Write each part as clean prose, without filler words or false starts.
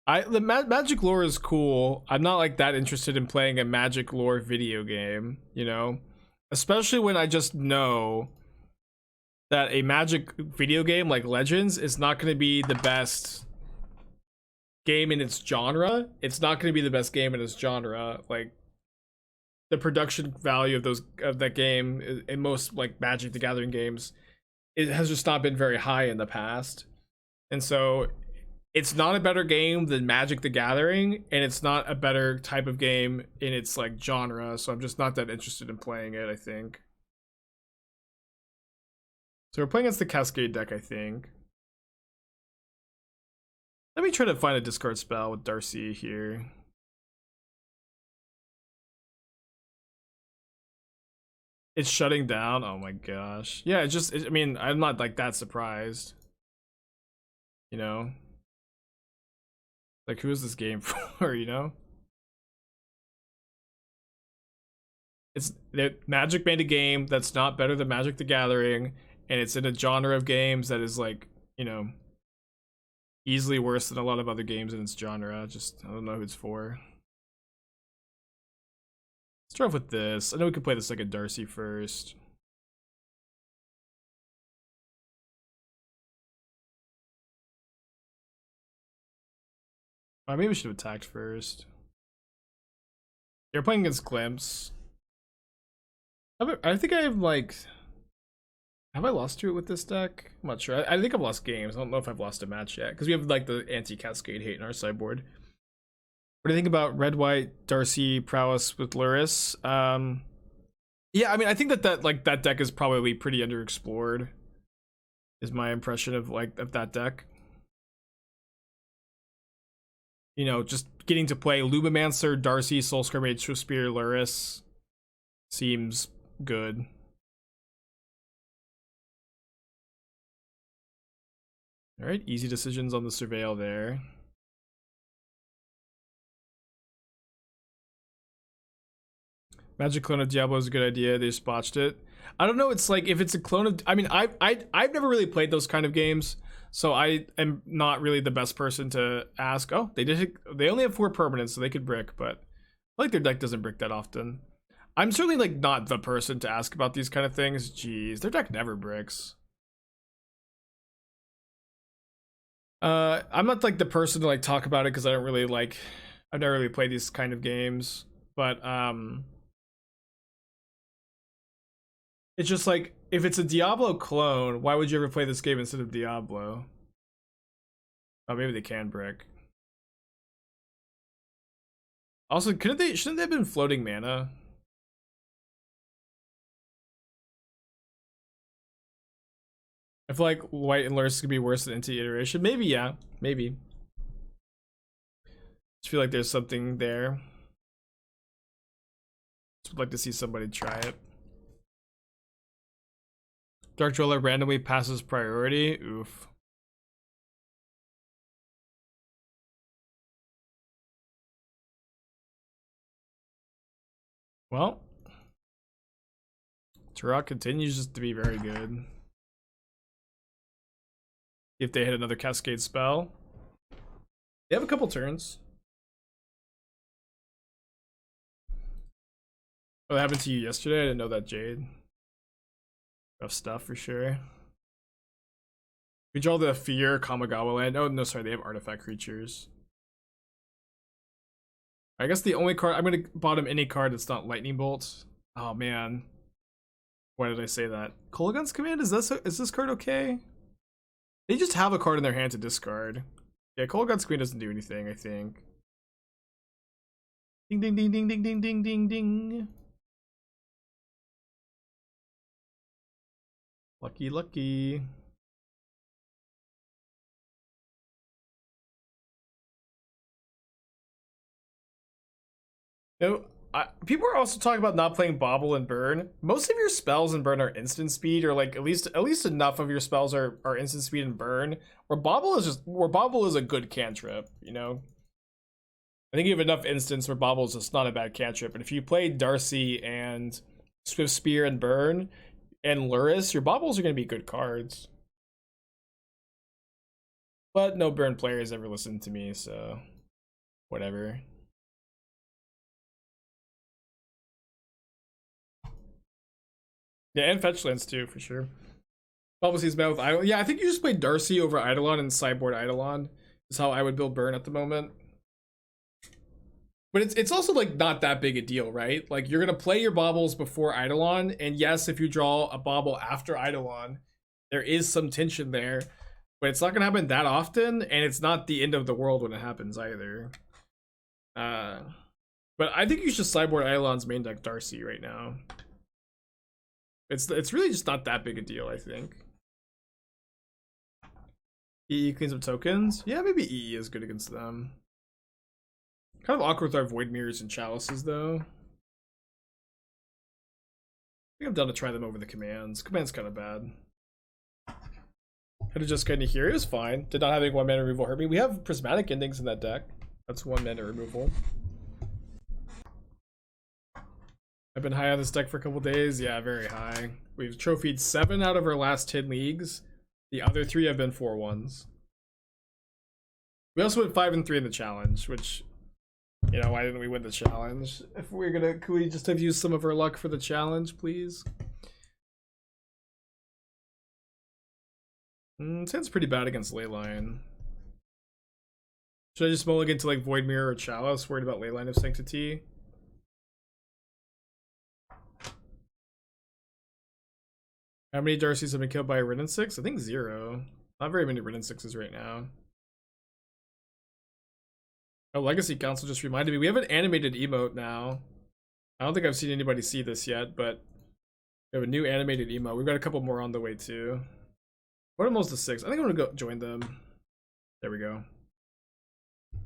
The magic lore is cool. I'm not like that interested in playing a magic lore video game, you know? Especially when I just know that a magic video game like Legends is not going to be the best game in its genre. It's not going to be the best game in its genre. Like, the production value of that game in most like Magic the Gathering games, it has just not been very high in the past. And so it's not a better game than Magic the Gathering, and it's not a better type of game in its like genre, so I'm just not that interested in playing it, I think. So we're playing against the Cascade deck, I think. Let me try to find a discard spell with Darcy here. It's shutting down. Oh my gosh. Yeah, I mean, I'm not like that surprised. You know? Like, who is this game for, you know? It's Magic made a game that's not better than Magic the Gathering, and it's in a genre of games that is like, you know, easily worse than a lot of other games in its genre. Just, I don't know who it's for. Let's start off with this. I know we could play this like a Darcy first. Maybe we should have attacked first. You're playing against Glimpse. I think I have like... Have I lost to it with this deck? I'm not sure. I think I've lost games. I don't know if I've lost a match yet. Because we have like the anti-Cascade hate in our sideboard. What do you think about red-white Darcy prowess with Luris? Yeah, I mean, I think that deck is probably pretty underexplored. Is my impression of that deck. You know, just getting to play Lumimancer, Darcy, Soulscar Mage, Swiftspear, Luris seems good. Alright, easy decisions on the Surveil there. Magic clone of Diablo is a good idea. They just botched it. I don't know. It's like if it's a clone of. I mean, I've never really played those kind of games, so I am not really the best person to ask. Oh, they only have 4 permanents, so they could brick, but I like their deck doesn't brick that often. I'm certainly like not the person to ask about these kind of things. Jeez, their deck never bricks. I'm not like the person to like talk about it because I don't really like. I've never really played these kind of games, but it's just like, if it's a Diablo clone, why would you ever play this game instead of Diablo? Oh, maybe they can brick. Also, shouldn't they have been floating mana? I feel like white and Lurrus could be worse than NT iteration. Maybe, yeah. Maybe. Just feel like there's something there. Just would like to see somebody try it. Dark Dweller randomly passes priority. Oof. Well, Tourach continues just to be very good. If they hit another Cascade spell. They have a couple turns. Oh, that happened to you yesterday? I didn't know that, Jade. Rough stuff for sure. We draw the Fear Kamigawa land. Oh, no, sorry, they have artifact creatures. I guess the only card I'm gonna bottom any card that's not Lightning Bolt. Oh man, why did I say that? Kolaghan's Command, is this card okay? They just have a card in their hand to discard. Yeah, Kolaghan's Command doesn't do anything, I think. Ding ding ding ding ding ding ding ding ding. Lucky lucky. No, people are also talking about not playing Bauble and Burn. Most of your spells in Burn are instant speed, or like at least enough of your spells are instant speed and Burn. Where Bauble is a good cantrip, you know. I think you have enough instants where Bauble is just not a bad cantrip. And if you play Darcy and Swiftspear and Burn and Luris, your Baubles are going to be good cards. But no burn players ever listened to me, so whatever. Yeah, and fetch lands too, for sure. Bubblesey's met with Eidolon. Yeah, I think you just play Darcy over Eidolon and sideboard Eidolon is how I would build burn at the moment. But it's also like not that big a deal, right? Like you're gonna play your baubles before Eidolon, and yes, if you draw a bauble after Eidolon, there is some tension there, but it's not gonna happen that often, and it's not the end of the world when it happens either. But I think you should sideboard Eidolon's main deck Darcy right now. It's really just not that big a deal, I think. EE cleans up tokens. Yeah, maybe EE is good against them. Kind of awkward with our Void Mirrors and Chalices, though. I think I'm down to try them over the commands. Command's kind of bad. Had to just get into here. It was fine. Did not having 1 mana removal hurt me. We have Prismatic Endings in that deck. That's 1 mana removal. I've been high on this deck for a couple days. Yeah, very high. We've trophied 7 out of our last 10 leagues. The other 3 have been 4-1s. We also went 5 and 3 in the challenge, which, you know, why didn't we win the challenge? If we're gonna, could we just have used some of our luck for the challenge, please? Sounds pretty bad against Leyline. Should I just mulligan to like Void Mirror or Chalice? Worried about Leyline of Sanctity. How many Darcys have been killed by a Ridden 6? I think 0. Not very many Ridden 6s right now. Oh, Legacy Council just reminded me. We have an animated emote now. I don't think I've seen anybody see this yet, but we have a new animated emote. We've got a couple more on the way too. What are most of 6? I think I'm gonna go join them. There we go.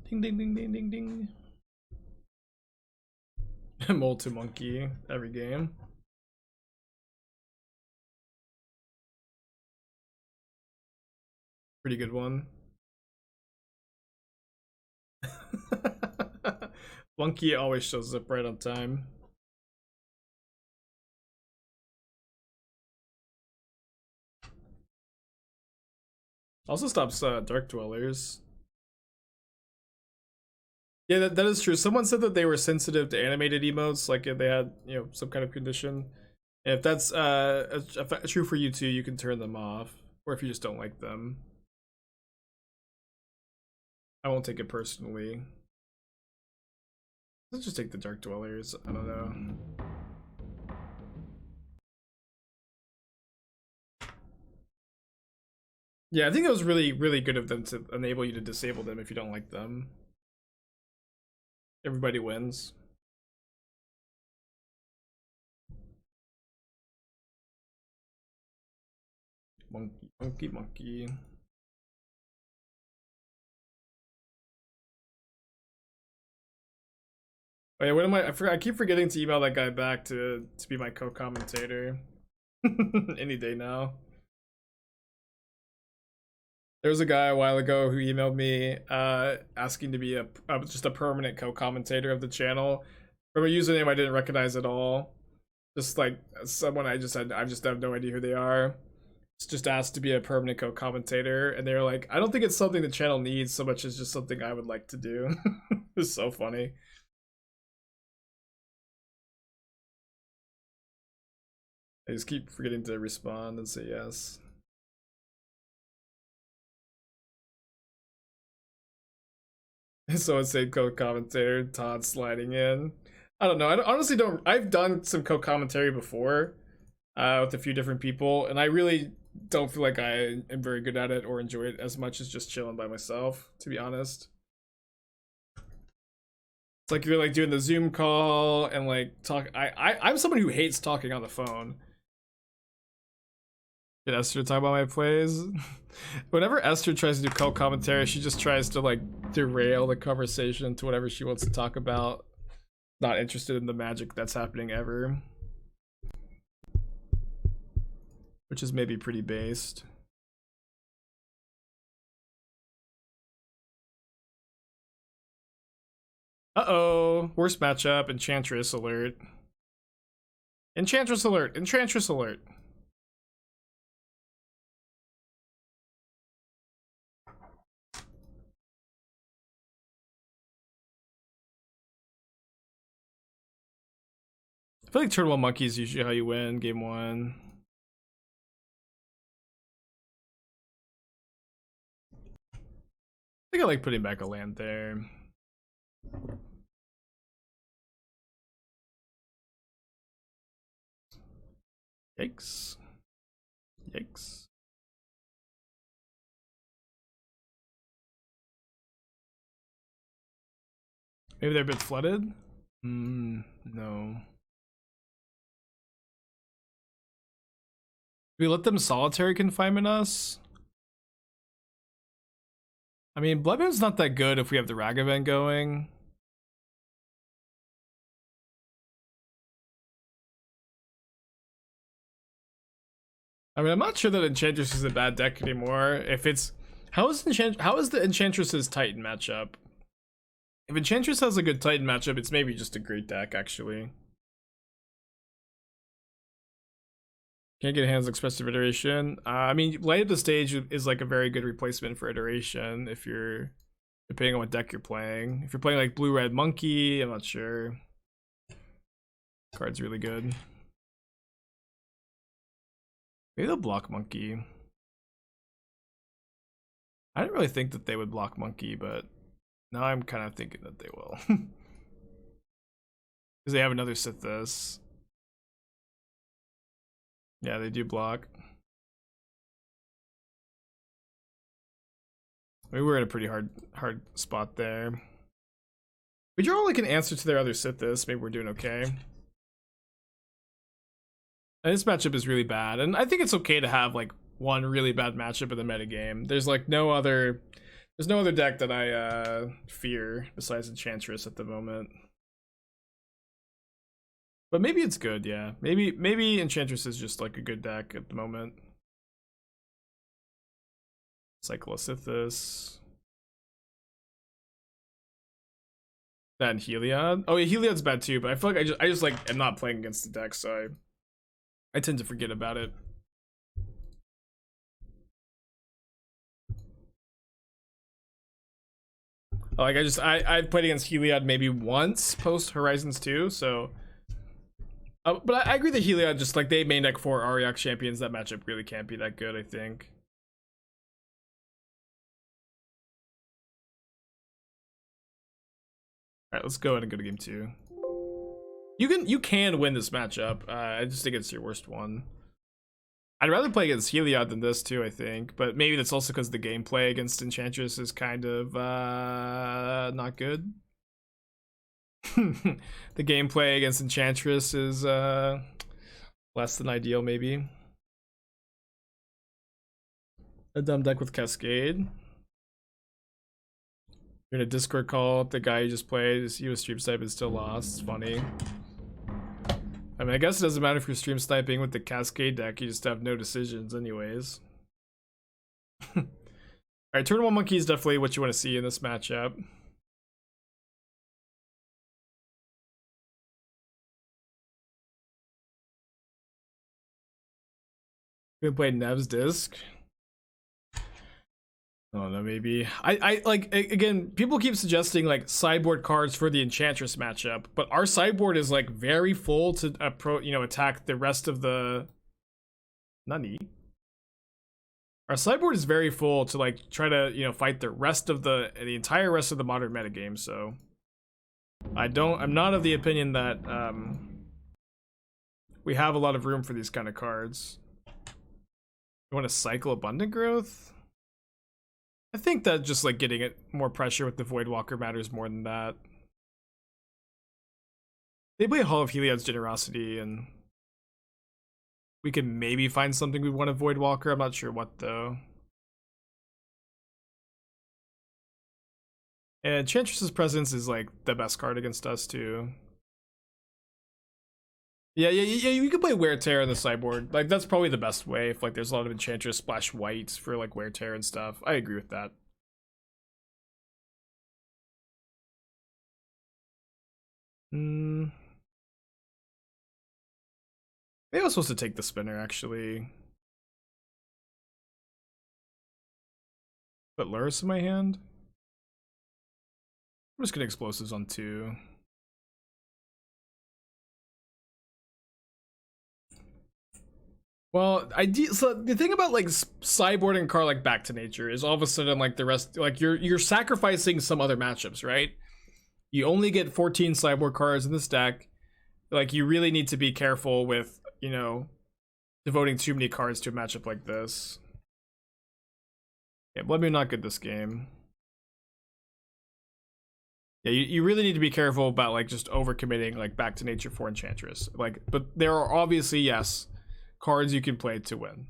Ding ding ding ding ding ding. Mold to monkey every game. Pretty good one. Monkey always shows up right on time. Also stops Dark Dwellers. Yeah, that is true. Someone said that they were sensitive to animated emotes, like if they had, you know, some kind of condition. And if that's true for you too, you can turn them off. Or if you just don't like them. I won't take it personally. Let's just take the Dark Dwellers. I don't know. Yeah, I think it was really, really good of them to enable you to disable them if you don't like them. Everybody wins. Monkey, monkey, monkey. Oh yeah, what am I keep forgetting to email that guy back to be my co-commentator. Any day now. There was a guy a while ago who emailed me asking to be just a permanent co-commentator of the channel from a username I didn't recognize at all. Just like someone I just have no idea who they are. It's just asked to be a permanent co-commentator, and they're like, I don't think it's something the channel needs so much as just something I would like to do. It's so funny. I just keep forgetting to respond and say yes. Someone said co-commentator, Todd sliding in. I don't know. I honestly don't. I've done some co-commentary before with a few different people, and I really don't feel like I am very good at it or enjoy it as much as just chilling by myself, to be honest. It's like you're like doing the Zoom call and like talk. I'm someone who hates talking on the phone. Did Esther talk about my plays? Whenever Esther tries to do co-commentary, she just tries to like derail the conversation to whatever she wants to talk about. Not interested in the magic that's happening ever. Which is maybe pretty based. Uh-oh. Worst matchup. Enchantress alert. Enchantress alert. Enchantress alert. I feel like turn 1 monkey is usually how you win game 1. I think I like putting back a land there. Yikes. Yikes. Maybe they're a bit flooded? No. We let them solitary confinement us? I mean, Bloodmoon's not that good if we have the Ragavan going. I mean, I'm not sure that Enchantress is a bad deck anymore. If it's how is the Enchantress's Titan matchup? If Enchantress has a good Titan matchup, it's maybe just a great deck actually. Can't get hands expressive iteration. I mean, Light Up the Stage is like a very good replacement for iteration if you're depending on what deck you're playing. If you're playing like blue red monkey, I'm not sure. Card's really good. Maybe they'll block monkey. I didn't really think that they would block monkey, but now I'm kind of thinking that they will. Because they have another Sithis. Yeah, they do block. We were in a pretty hard spot there. We draw like an answer to their other Sithis. Maybe we're doing okay. And this matchup is really bad, and I think it's okay to have like one really bad matchup in the metagame. There's like no other deck that I fear besides Enchantress at the moment. But maybe it's good, yeah. Maybe Enchantress is just like a good deck at the moment. Cyclosithis. That and Heliod. Oh yeah, Heliod's bad too, but I feel like I just like am not playing against the deck, so I tend to forget about it. Like I've played against Heliod maybe once post Horizons 2, so but I agree that Heliod just like they main deck 4 Ariok champions, that matchup really can't be that good, I think. Alright, let's go ahead and go to game 2. You can win this matchup. I just think it's your worst one. I'd rather play against Heliod than this too, I think, but maybe that's also because the gameplay against Enchantress is kind of not good. The gameplay against Enchantress is less than ideal, maybe. A dumb deck with Cascade. You're in a Discord call up the guy you just played, you was stream snipe and still lost. It's funny. I mean, I guess it doesn't matter if you're stream sniping with the Cascade deck, you just have no decisions anyways. Alright, turn 1 monkey is definitely what you want to see in this matchup. We can play Nev's disc. I don't know, maybe. I like, again, people keep suggesting like sideboard cards for the Enchantress matchup, but our sideboard is like very full to attack the rest of the Nani. Our sideboard is very full to like try to fight the rest of the entire rest of the modern metagame, so I'm not of the opinion that we have a lot of room for these kind of cards. You want to cycle Abundant Growth? I think that just like getting it more pressure with the Voidwalker matters more than that. They play Hall of Heliod's Generosity, and we can maybe find something we want to Voidwalker. I'm not sure what though. And Enchantress's Presence is like the best card against us too. Yeah, you can play Wear Tear on the sideboard. Like that's probably the best way if like there's a lot of Enchantress splash white for like Wear Tear and stuff. I agree with that. Maybe I was supposed to take the spinner actually. Put Lurrus in my hand. I'm just gonna explosives on 2. Well, so the thing about like sideboarding a card like Back to Nature is all of a sudden like the rest, like you're sacrificing some other matchups, right? You only get 14 sideboard cards in this deck. Like you really need to be careful with, you know, devoting too many cards to a matchup like this. Yeah, Blood Moon not good this game. Yeah, you really need to be careful about like just overcommitting like Back to Nature for Enchantress. Like, but there are obviously, yes, cards you can play to win.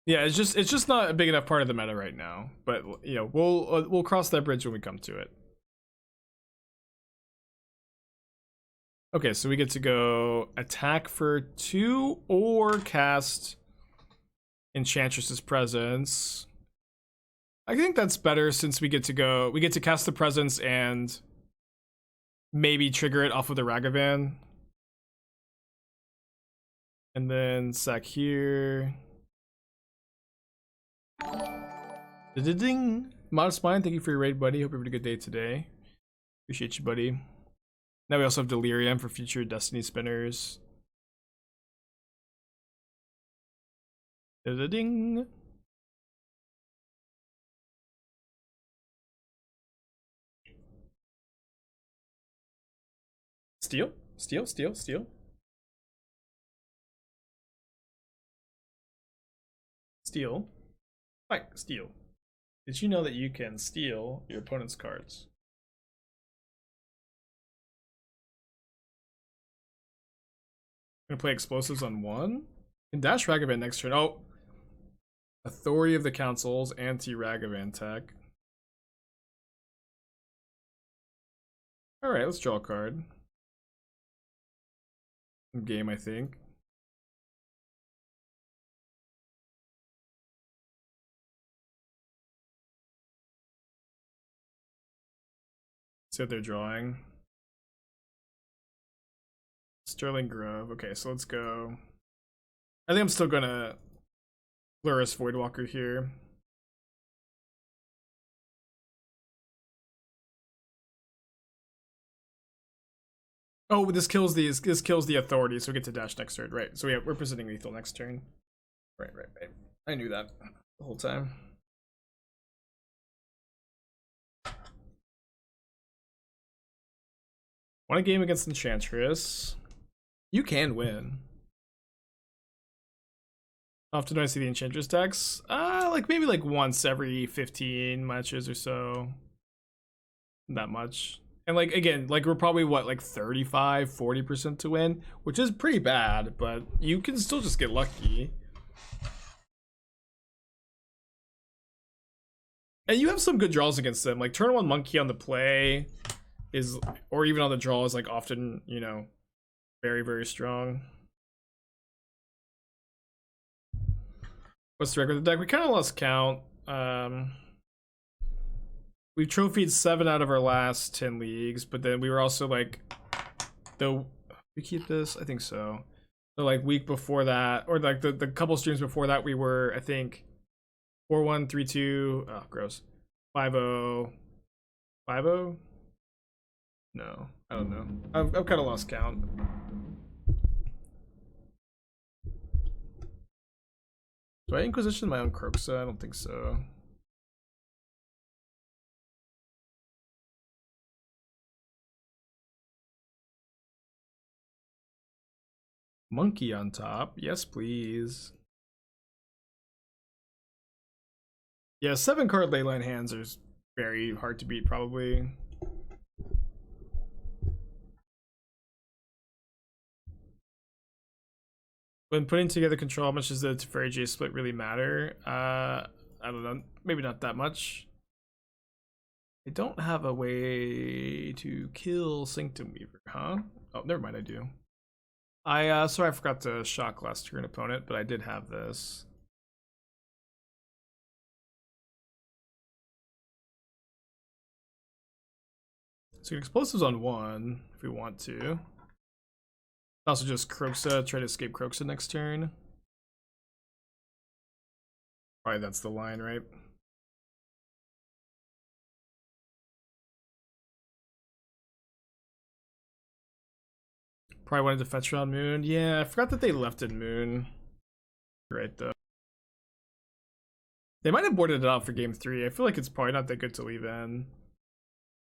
Yeah, it's just not a big enough part of the meta right now. But you know, we'll cross that bridge when we come to it. Okay, so we get to go attack for 2 or cast Enchantress's Presence. I think that's better since we get to cast the Presence and maybe trigger it off of the Ragavan. And then sack here. Ding! Modest Mind, thank you for your raid, buddy. Hope you have a good day today. Appreciate you, buddy. Now we also have Delerium for future Destiny spinners. Ding! Steal? Steal, steal, steal. Steal. Right, steal. Did you know that you can steal your opponent's cards? I'm gonna play explosives on 1. And dash Ragavan next turn. Oh! Authority of the Council's anti-Ragavan tech. Alright, let's draw a card. Game, I think. See what they're drawing. Sterling Grove. Okay, so let's go. I think I'm still gonna Dauthi Voidwalker here. Oh, this kills the authority, so we get to dash next turn, right? So we're presenting lethal next turn. Right. I knew that the whole time. Won a game against Enchantress. You can win. Often do I see the Enchantress decks? Like maybe like once every 15 matches or so. Not that much. And like again, like we're probably what, like 35-40% to win, which is pretty bad, but you can still just get lucky. And you have some good draws against them. Like turn 1 Monkey on the play is, or even on the draw, is like often, you know, very strong. What's the record of the deck? We kind of lost count. We trophied 7 out of our last 10 leagues, but then we were also like, we keep this? I think so. The like week before that, or like the couple streams before that, we were, I think, 4-1, 3-2. Oh, gross. 5-0. 5-0? No, I don't know. I've kind of lost count. Do I Inquisition my own Kroxa? I don't think so. Monkey on top. Yes, please. Yeah, 7 card leyline hands are very hard to beat, probably. When putting together control, how much does the Teferi J split really matter? I don't know. Maybe not that much. I don't have a way to kill Sanctum Weaver, huh? Oh, never mind, I do. Sorry, I forgot to shock last turn opponent, but I did have this. So explosives on 1 if we want to. Also just Kroxa, try to escape Kroxa next turn. Probably that's the line, right? Probably wanted to fetch around Moon. Yeah, I forgot that they left in Moon. You're right, though. They might have boarded it out for game 3. I feel like it's probably not that good to leave in.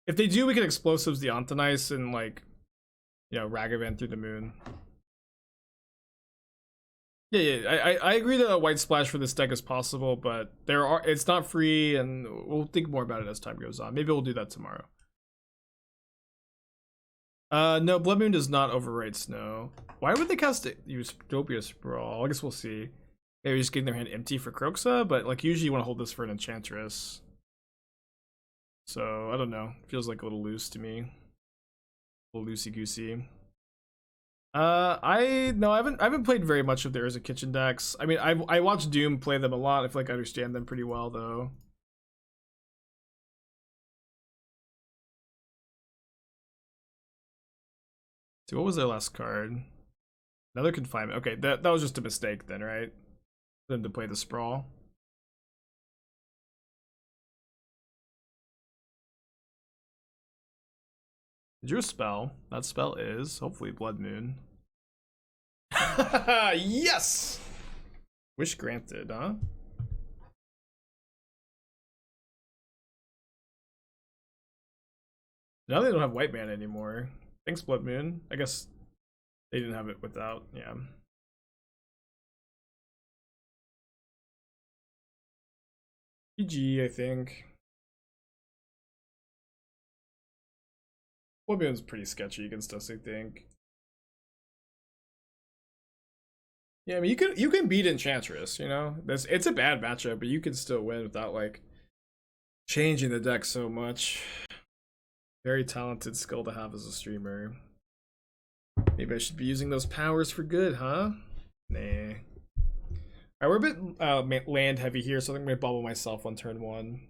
If they do, we can explosives the Antonice and, like, you know, Ragavan through the Moon. Yeah, I agree that a white splash for this deck is possible, but it's not free, and we'll think more about it as time goes on. Maybe we'll do that tomorrow. No, Blood Moon does not overwrite Snow. Why would they cast it? Utopia Sprawl? I guess we'll see. Maybe just getting their hand empty for Kroxa, but like usually you want to hold this for an Enchantress. So I don't know. Feels like a little loose to me. A little loosey goosey. I haven't played very much of the Urza Kitchen decks. I mean, I watched Doom play them a lot. I feel like I understand them pretty well though. So what was their last card? Another Confinement. Okay, that was just a mistake then, right? For them to play the Sprawl. Drew a spell. That spell is hopefully Blood Moon. Yes! Wish granted, huh? Now they don't have white mana anymore. Thanks, Blood Moon. I guess they didn't have it without, yeah. GG, I think. Blood Moon's pretty sketchy against us, I think. Yeah, I mean you can beat Enchantress, you know? It's a bad matchup, but you can still win without like changing the deck so much. Very talented skill to have as a streamer. Maybe I should be using those powers for good, huh? Nah. Alright, we're a bit land heavy here, so I think I'm gonna bubble myself on turn 1.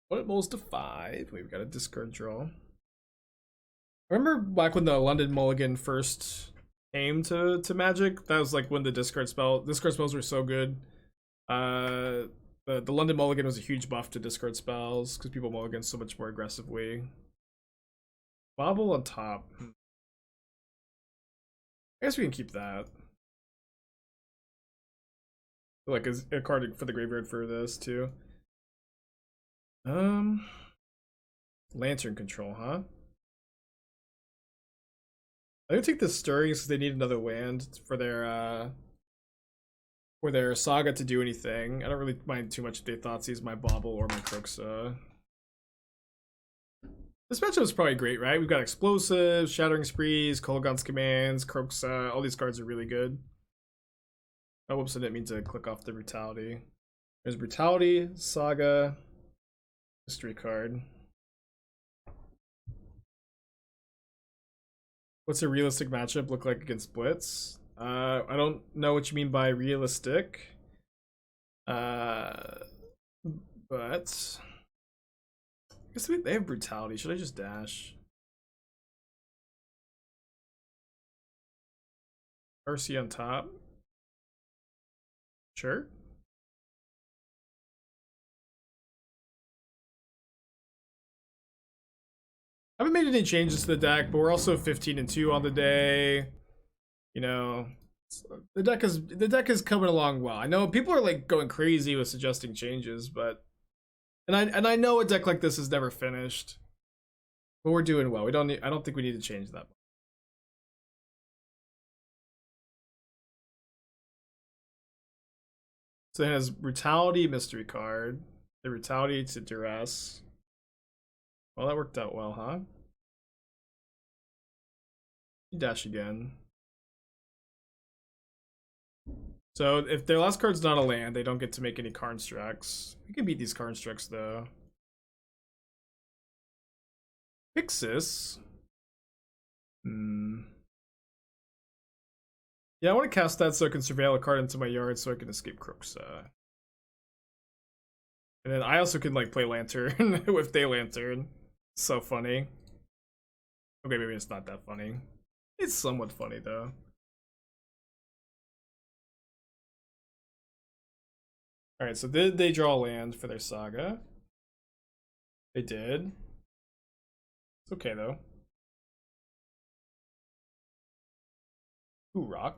What moves to 5? We've got a discard draw. Remember back when the London Mulligan first came to Magic? That was like when the discard spells were so good. The London Mulligan was a huge buff to discard spells because people mulligan so much more aggressively. Bauble on top. I guess we can keep that. Like a card for the graveyard for this too. Lantern Control, huh? I'm gonna take the Stirrings because they need another land for their Saga to do anything. I don't really mind too much if they Thoughtseize my Bauble or my Kroxa. This matchup is probably great, right? We've got Explosives, Shattering Sprees, Kolaghan's Commands, Kroxa. All these cards are really good. Oh, whoops, I didn't mean to click off the Brutality. There's Brutality, Saga, Mystery card. What's a realistic matchup look like against Blitz? I don't know what you mean by realistic. But I guess they have Brutality. Should I just dash? RC on top. Sure. I haven't made any changes to the deck, but we're also 15-2 on the day. You know, the deck is coming along well. I know people are like going crazy with suggesting changes, but and I know a deck like this is never finished, but we're doing well. I don't think we need to change that. So it has Brutality, Mystery card, the Brutality to Duress. Well, that worked out well, huh? You dash again. So if their last card's not a land, they don't get to make any Constructs. We can beat these Constructs though. Pixis. Yeah, I want to cast that so I can surveil a card into my yard so I can escape Kroxa. And then I also can like play Lantern with Day Lantern. So funny. Okay, maybe it's not that funny. It's somewhat funny though. Alright, so did they draw land for their Saga? They did. It's okay though. Tourach.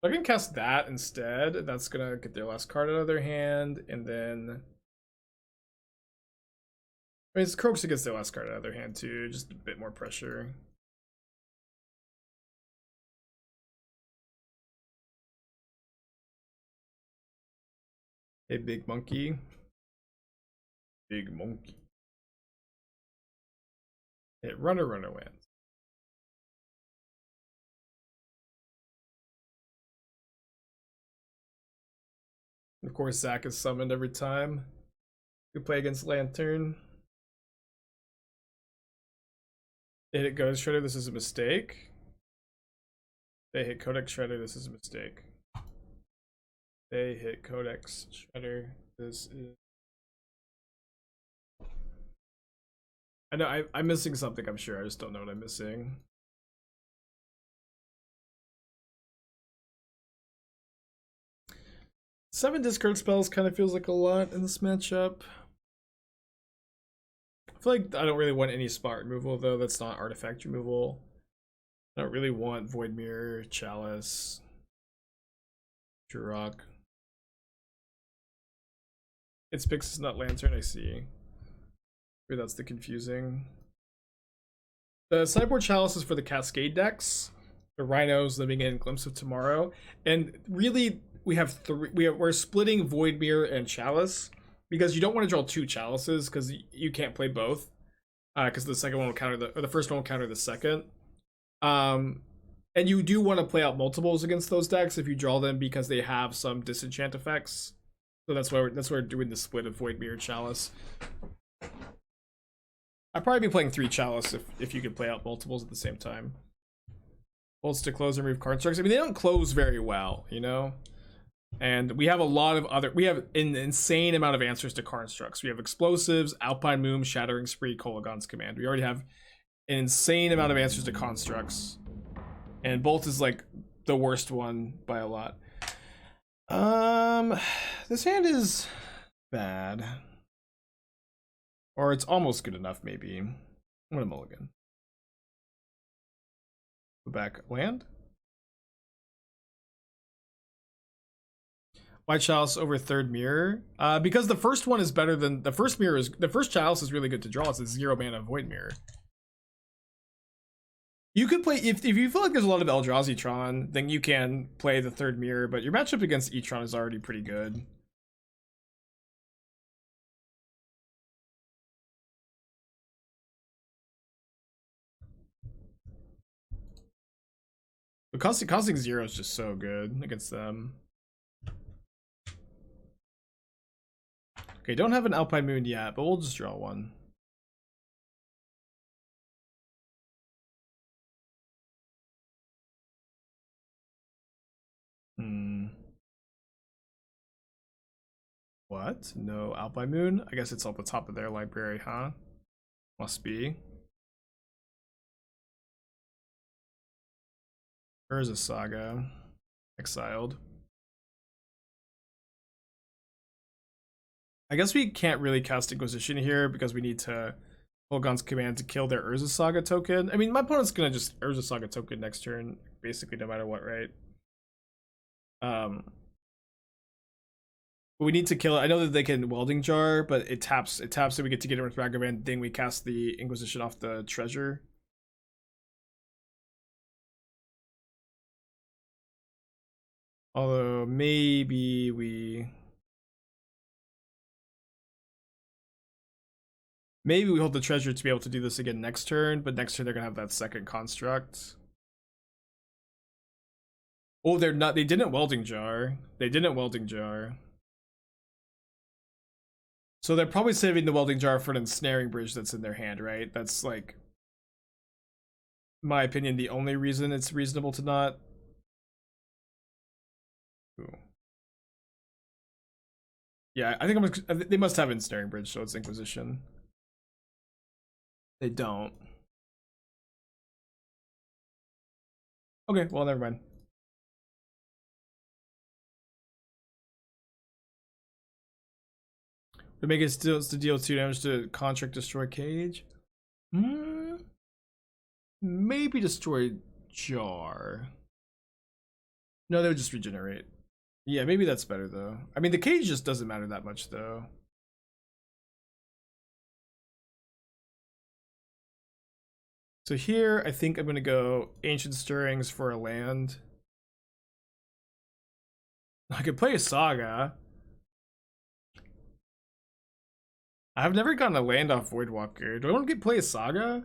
I can cast that instead. That's gonna get their last card out of their hand, and then I mean, it's Kroxa gets their last card out of their hand too. Just a bit more pressure. Hey, big monkey. Big monkey. Hey, runner lands. Of course, Zach is summoned every time we play against Lantern. They hit Ghost Shredder, this is a mistake. They hit Codex Shredder, this is a mistake. They hit Codex Shredder, this is... I know, I'm missing something, I'm sure. I just don't know what I'm missing. Seven discard spells kind of feels like a lot in this matchup. I feel like I don't really want any spot removal, though. That's not artifact removal. I don't really want Void Mirror, Chalice, Tourach. It's Pixis, not Lantern, I see. Maybe that's the confusing. The sideboard Chalice is for the Cascade decks. The Rhinos, Living In, Glimpse of Tomorrow. And really, we have three. We're splitting Void Mirror and Chalice because you don't want to draw two Chalices because you can't play both. Because the second one will counter the first one will counter the second. And you do want to play out multiples against those decks if you draw them because they have some disenchant effects. So that's why we're doing the split of Void Mirror Chalice. I'd probably be playing 3 Chalice if you could play out multiples at the same time. Bolts to close and remove card structs. I mean, they don't close very well, you know? And we have a lot of other... We have an insane amount of answers to card structs. We have Explosives, Alpine Moon, Shattering Spree, Kolaghan's Command. We already have an insane amount of answers to constructs. And Bolt is, like, the worst one by a lot. This hand is bad. Or it's almost good enough, maybe. I'm gonna mulligan. Go back land. White Chalice over third mirror. Because the first one is better than the first mirror is the first Chalice is really good to draw. It's a 0 mana Void Mirror. You could play if you feel like there's a lot of Eldrazi Tron, then you can play the third mirror, but your matchup against E-Tron is already pretty good. But costing 0 is just so good against them. Okay, don't have an Alpine Moon yet, but we'll just draw one. What? No Alpine Moon? I guess it's on the top of their library, huh? Must be. Urza Saga. Exiled. I guess we can't really cast Inquisition here because we need to Kolaghan's Command to kill their Urza Saga token. I mean, my opponent's gonna just Urza Saga token next turn, basically no matter what, right? But we need to kill it. I know that they can Welding Jar, but it taps so we get to get it with Ragavan, then we cast the Inquisition off the treasure. Although maybe we hold the treasure to be able to do this again next turn, but next turn they're gonna have that second construct. Oh, they're not. They didn't Welding Jar. They didn't Welding Jar. So they're probably saving the Welding Jar for an Ensnaring Bridge that's in their hand, right? That's like, in my opinion, the only reason it's reasonable to not. Ooh. Yeah, I think they must have Ensnaring Bridge, so it's Inquisition. They don't. Okay, well, never mind. To make it still to deal 2 damage to Contract, destroy Cage. Maybe destroy jar. No, they would just regenerate. Yeah, maybe that's better though. I mean, the cage just doesn't matter that much though. So here, I think I'm gonna go Ancient Stirrings for a land. I could play a Saga. I've never gotten a land off Voidwalker. Do I want to play a Saga?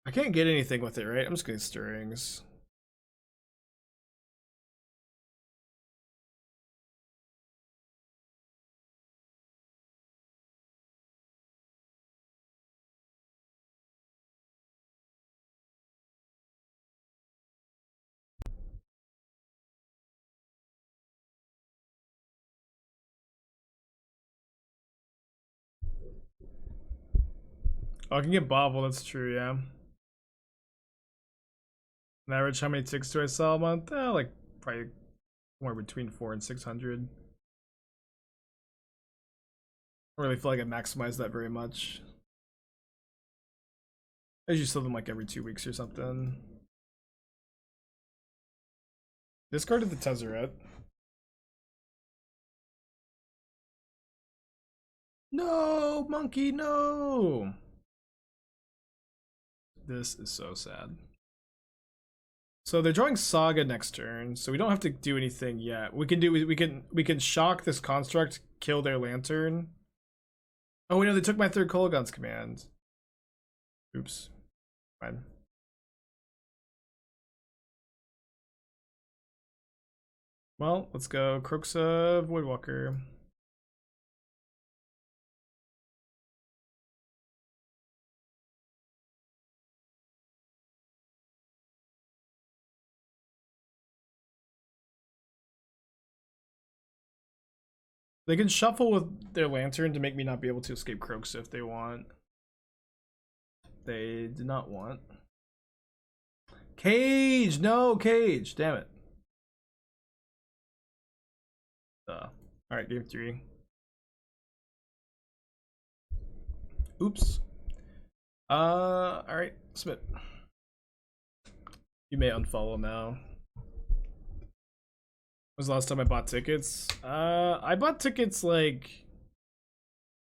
I can't get anything with it, right? I'm just getting Stirrings. Oh, I can get Bauble, that's true, yeah. On average, how many ticks do I sell a month? Like probably somewhere between 400 and 600. I don't really feel like I maximize that very much. I usually sell them like every 2 weeks or something. Discarded the Tezzeret. No, monkey, no! This is so sad. So they're drawing Saga next turn, so we don't have to do anything yet. We can shock this construct, kill their lantern. Oh wait, no, they took my third Kolaghan's command. Oops. Fine. Well, let's go Kroxa Voidwalker. They can shuffle with their lantern to make me not be able to escape Kroxa if they want. They did not want. Cage! No, cage! Damn it. Alright, game 3. Oops. Alright, submit. You may unfollow now. When was the last time I bought tickets? I bought tickets like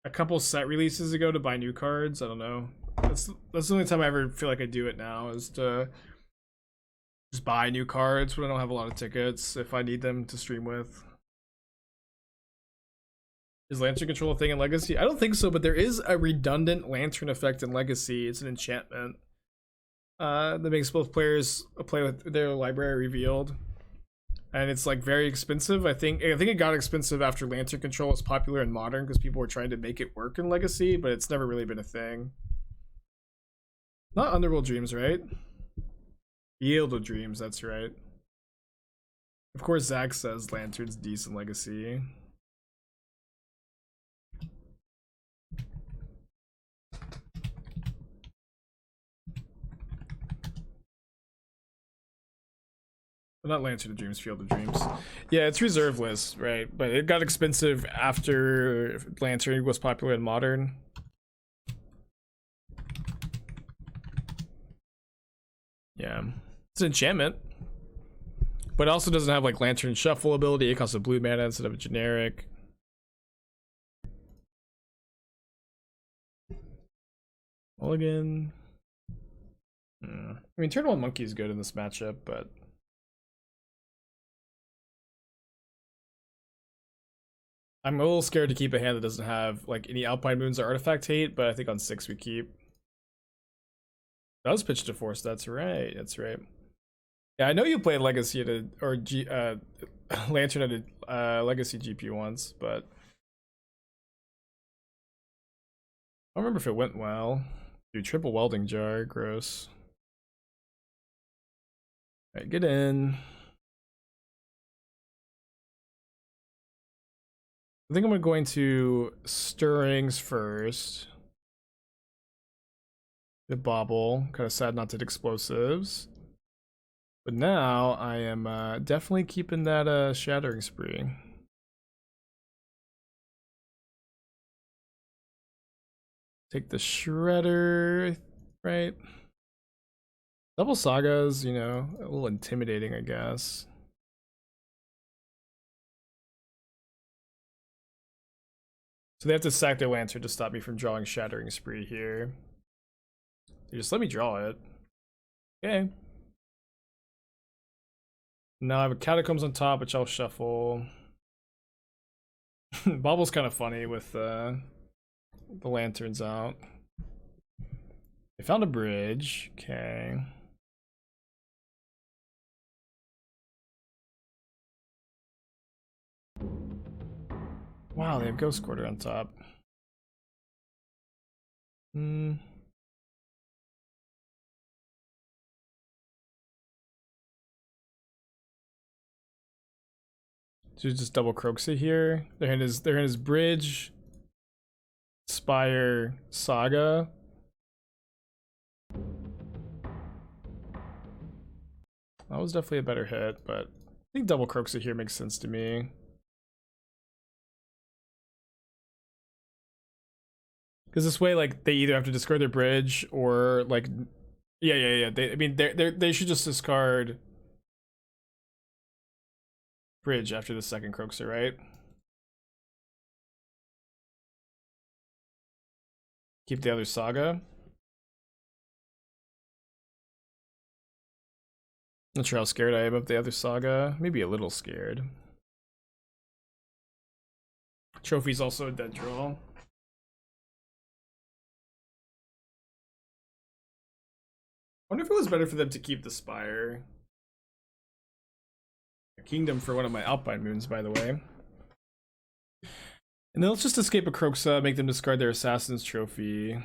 a couple set releases ago to buy new cards. I don't know. That's the only time I ever feel like I do it now, is to just buy new cards when I don't have a lot of tickets if I need them to stream with. Is Lantern control a thing in Legacy? I don't think so, but there is a redundant Lantern effect in Legacy. It's an enchantment that makes both players play with their library revealed, and it's like very expensive. I think it got expensive after Lantern control was popular in Modern because people were trying to make it work in Legacy, but it's never really been a thing. Not Underworld Dreams, right? Yield of Dreams, that's right. Of course, Zach says Lantern's decent Legacy. Not Lantern of Dreams, Field of Dreams. Yeah, it's reserve list, right? But it got expensive after Lantern was popular in Modern. Yeah, it's an enchantment, but it also doesn't have like Lantern Shuffle ability. It costs a blue mana instead of a generic. Mulligan. I mean, Turn 1 Monkey is good in this matchup, but I'm a little scared to keep a hand that doesn't have like any Alpine Moons or Artifact Hate, but I think on 6 we keep. That was Pitch to Force, that's right, that's right. Yeah, I know you played Legacy at a, Lantern at a Legacy GP once, but I don't remember if it went well. Dude, triple welding jar, gross. Alright, get in. I think I'm going to Stirrings first. The Bauble, kind of sad not to hit explosives. But now I am definitely keeping that Shattering Spree. Take the Shredder, right? Double Sagas, you know, a little intimidating, I guess. So they have to sack their Lantern to stop me from drawing Shattering Spree here. They just let me draw it. Okay. Now I have a Catacombs on top, which I'll shuffle. Bauble's kind of funny with the lanterns out. They found a bridge. Okay. Wow, they have Ghost Quarter on top. So just double Kroxa here. They're in his bridge, Spire, Saga. That was definitely a better hit, but I think double Kroxa here makes sense to me. Because this way, like, they either have to discard their bridge or like, yeah. They should just discard bridge after the second Kroxa, right? Keep the other Saga. Not sure how scared I am of the other Saga. Maybe a little scared. Trophy's also a dead draw. I wonder if it was better for them to keep the Spire. A Kingdom for one of my Alpine Moons, by the way. And then let's just escape a Kroxa, make them discard their Assassin's Trophy.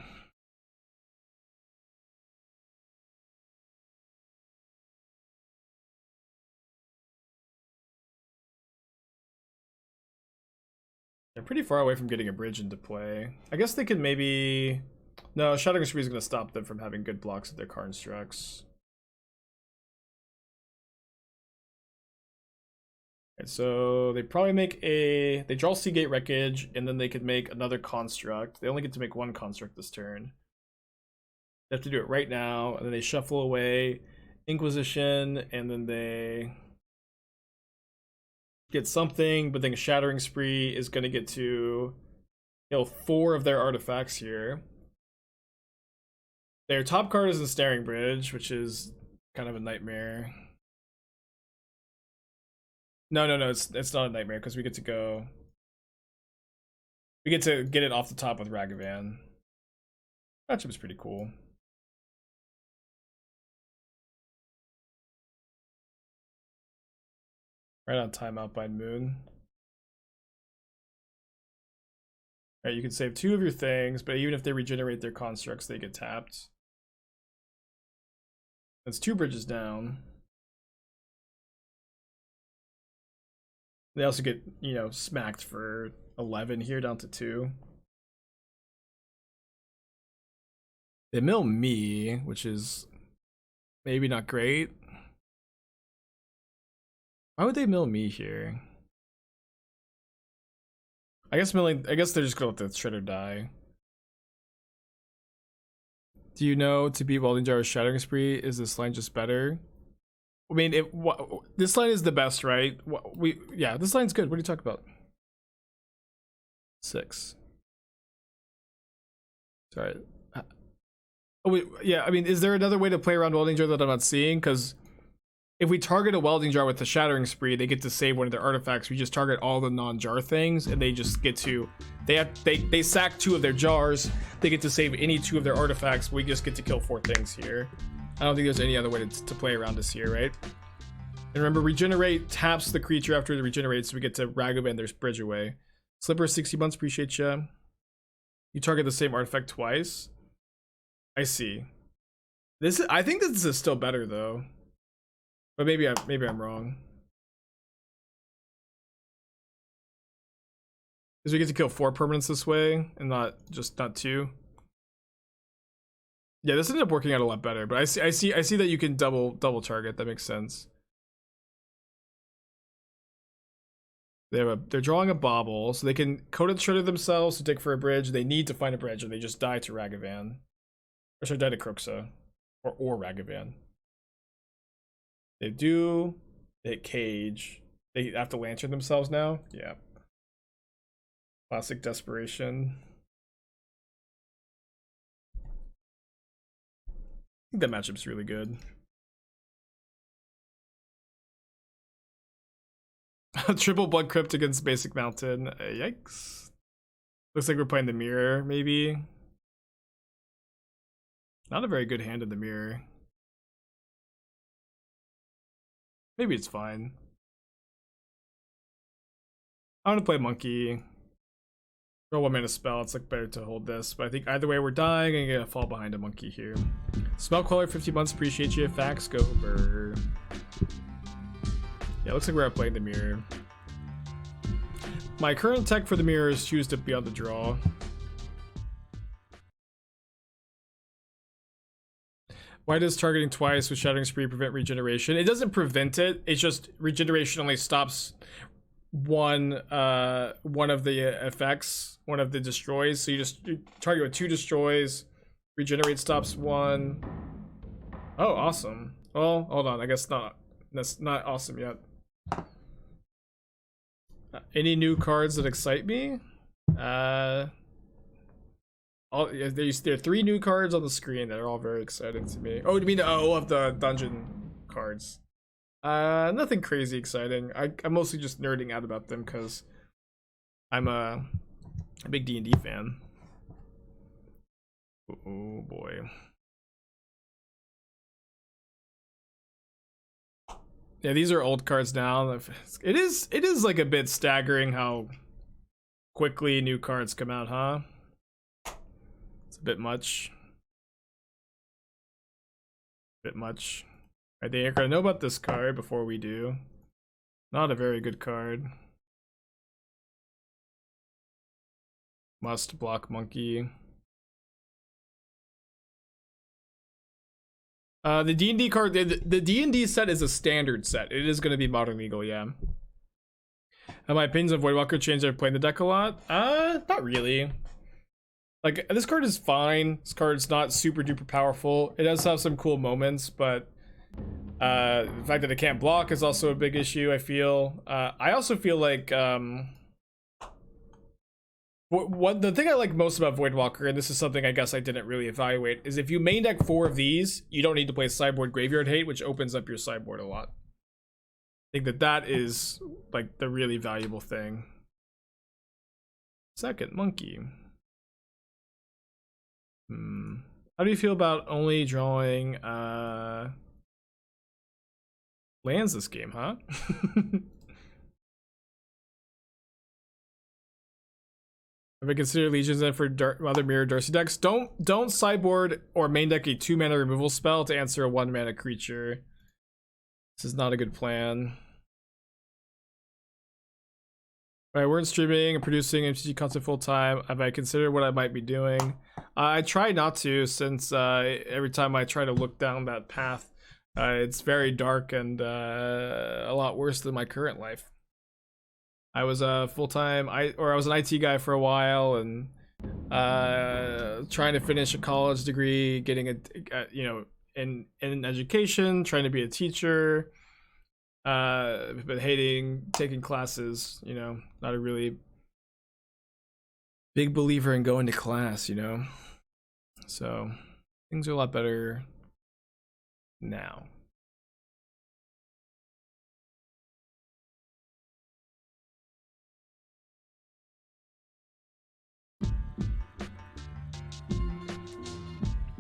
They're pretty far away from getting a bridge into play. I guess they could maybe... No, Shattering Spree is going to stop them from having good blocks at their constructs. Okay, so they probably make a... They draw Seagate Wreckage, and then they could make another construct. They only get to make one construct this turn. They have to do it right now, and then they shuffle away Inquisition, and then they get something, but then Shattering Spree is going to get to, 4 of their artifacts here. Their top card is Ensnaring Bridge, which is kind of a nightmare. No, it's not a nightmare because we get to go. We get to get it off the top with Ragavan. Matchup is pretty cool. Right on time, Alpine Moon. Alright, you can save 2 of your things, but even if they regenerate their constructs, they get tapped. That's 2 bridges down. They also get, smacked for 11 here, down to 2. They mill me, which is maybe not great. Why would they mill me here? I guess they're just gonna let the Shredder die. Do you know to beat Welding Jar's Shattering Spree, is this line just better? I mean, this line is the best, right? Yeah, this line's good. What are you talking about? 6. Sorry. Oh wait, yeah. I mean, is there another way to play around Welding Jar that I'm not seeing? Because if we target a Welding Jar with the Shattering Spree, they get to save one of their artifacts. We just target all the non-jar things, and they just get to they sack 2 of their jars. They get to save any 2 of their artifacts. We just get to kill 4 things here. I don't think there's any other way to play around this here, right? And remember, regenerate taps the creature after it regenerates, so we get to Ragavan their bridge away. Slipper 60 months, appreciate ya. You target the same artifact twice. I see. I think this is still better though. But maybe I'm wrong. Because we get to kill 4 permanents this way and not 2. Yeah, this ended up working out a lot better, but I see that you can double target. That makes sense. They're drawing a Bauble, so they can Coated Shredder themselves to dig for a bridge. They need to find a bridge, and they just die to Ragavan. Or should I die to Kroxa? Or Ragavan. They do hit cage. They have to lantern themselves now. Yeah. Classic desperation. I think that matchup's really good. Triple Blood Crypt against Basic Mountain. Yikes. Looks like we're playing the Mirror, maybe. Not a very good hand in the Mirror. Maybe it's fine. I'm gonna play Monkey. Draw 1 mana spell. It's like better to hold this, but I think either way we're dying and gonna fall behind a Monkey here. Smell Queller 50 months. Appreciate you. Fax go over. Yeah, looks like we're playing the Mirror. My current tech for the Mirror is choose to be on the draw. Why does targeting twice with Shattering Spree prevent regeneration? It doesn't prevent it. It's just regeneration only stops one of the effects, one of the destroys. So you target with 2 destroys. Regenerate stops 1. Oh, awesome. Well, hold on. I guess not. That's not awesome yet. Any new cards that excite me? There are 3 new cards on the screen that are all very exciting to me. Oh, you mean of the dungeon cards? Nothing crazy exciting. I'm mostly just nerding out about them because I'm a big D&D fan. Oh boy. Yeah, these are old cards now. It is like a bit staggering how quickly new cards come out, huh? It's a bit much. I think you're gonna know about this card before we do. Not a very good card. Must block Monkey. The D&D card, the D&D set is a standard set. It is going to be modern legal, yeah. Have my opinions on Voidwalker changed after playing the deck a lot? Not really. Like, this card is fine. This card's not super duper powerful. It does have some cool moments, but the fact that it can't block is also a big issue, I feel. I also feel like the thing I like most about Voidwalker, and this is something I guess I didn't really evaluate, is if you main deck 4 of these, you don't need to play sideboard Graveyard Hate, which opens up your sideboard a lot. I think that is like the really valuable thing. Second, Monkey. How do you feel about only drawing lands this game, huh? If I consider Legions then for Mother Mirror Darcy decks, don't sideboard or main deck a 2 mana removal spell to answer a 1 mana creature. This is not a good plan. Alright, we're streaming and producing MTG content full time. Have I considered what I might be doing? I try not to, since every time I try to look down that path, it's very dark and a lot worse than my current life. I was a full-time, I was an IT guy for a while, and trying to finish a college degree, getting in education, trying to be a teacher, but hating taking classes. Not a really big believer in going to class. So things are a lot better now.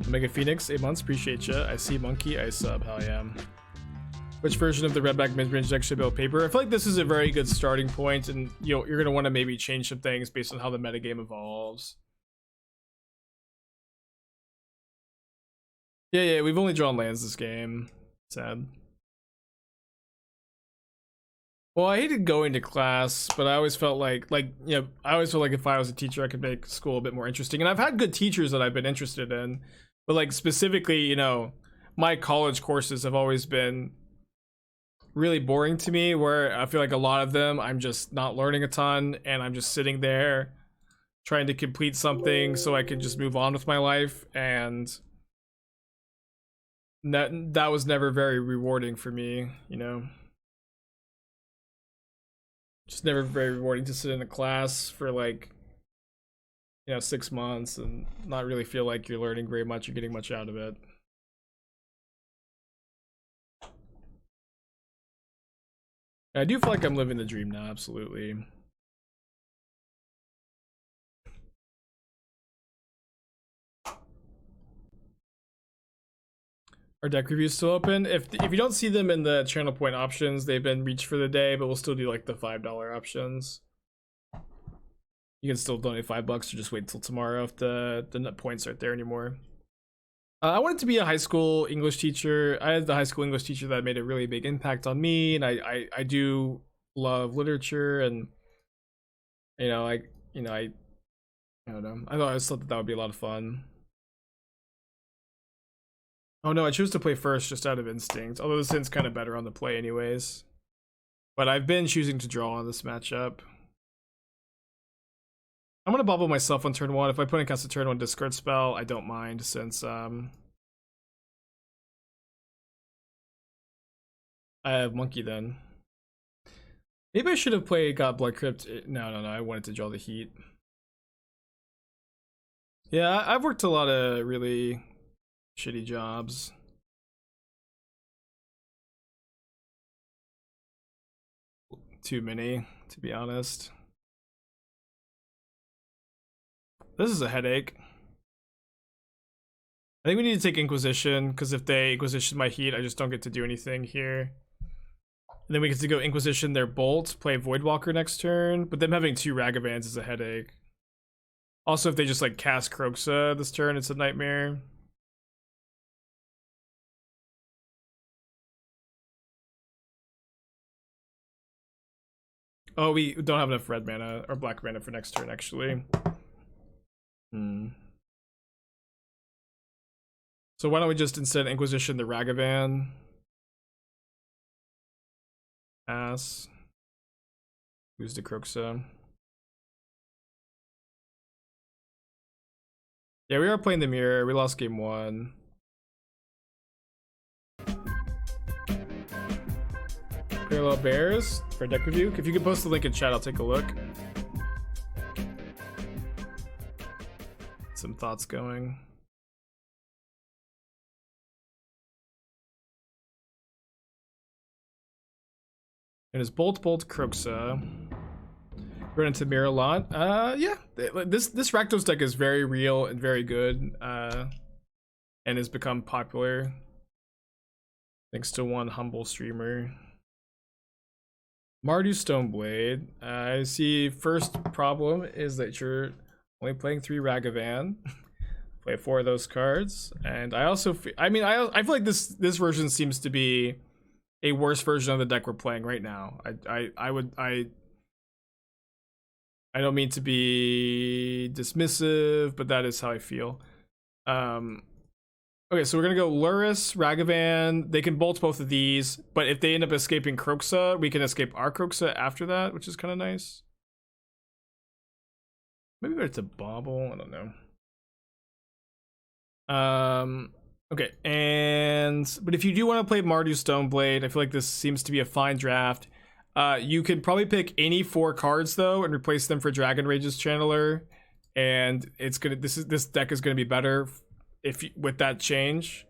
Omega Phoenix, 8 months, appreciate ya. I see Monkey, I sub, hell yeah. Which version of the Redback Midrange deck should build paper? I feel like this is a very good starting point, and you're gonna want to maybe change some things based on how the metagame evolves. Yeah, we've only drawn lands this game. Sad. Well, I hated going to class, but I always felt like I always felt like if I was a teacher, I could make school a bit more interesting. And I've had good teachers that I've been interested in. But like specifically, my college courses have always been really boring to me, where I feel like a lot of them I'm just not learning a ton, and I'm just sitting there trying to complete something so I can just move on with my life. And that was never very rewarding for me, you know. Just never very rewarding to sit in a class for like, you know, 6 months and not really feel like you're learning very much or getting much out of it. I do feel like I'm living the dream now, absolutely. Are deck reviews still open? If you don't see them in the channel point options, they've been reached for the day, but we'll still do like the $5 options. You can still donate $5 or just wait until tomorrow if the net points aren't there anymore. I wanted to be a high school English teacher. I had the high school English teacher that made a really big impact on me, and I do love literature, and you know, I don't know. I always thought that would be a lot of fun. Oh no, I chose to play first just out of instinct, although this end's kind of better on the play anyways. But I've been choosing to draw on this matchup. I'm gonna bauble myself on turn 1. If I put in cast a turn 1 discard spell, I don't mind, since I have monkey then. Maybe I should have got Blood Crypt. No, I wanted to draw the heat. Yeah, I've worked a lot of really shitty jobs. Too many, to be honest. This is a headache. I think we need to take Inquisition, because if they Inquisition my heat, I just don't get to do anything here. And then we get to go Inquisition their Bolt, play Voidwalker next turn, but them having 2 Ragavans is a headache. Also, if they just like cast Kroxa this turn, it's a nightmare. Oh, we don't have enough red mana or black mana for next turn, actually. So why don't we just instead Inquisition the Ragavan? Pass. Who's the Kroxa? Yeah, we are playing the mirror. We lost game 1. Parallel Bears for deck review. If you could post the link in chat, I'll take a look. Some thoughts going. And his Bolt Kroxa. Run into Mirror a lot. Yeah. This Rakdos deck is very real and very good. And has become popular. Thanks to one humble streamer. Mardu Stoneblade. I see first problem is that you're only playing 3 Ragavan. Play 4 of those cards. And I also I feel like this version seems to be a worse version of the deck we're playing right now. I don't mean to be dismissive, but that is how I feel. Okay, so we're gonna go Lurrus, Ragavan. They can bolt both of these, but if they end up escaping Kroxa, we can escape our Kroxa after that, which is kind of nice. Maybe better to Bauble, I don't know. Okay, but if you do want to play Mardu Stoneblade, I feel like this seems to be a fine draft. You can probably pick any 4 cards though and replace them for Dragon Rage's Channeler, and it's gonna this deck is gonna be better with that change.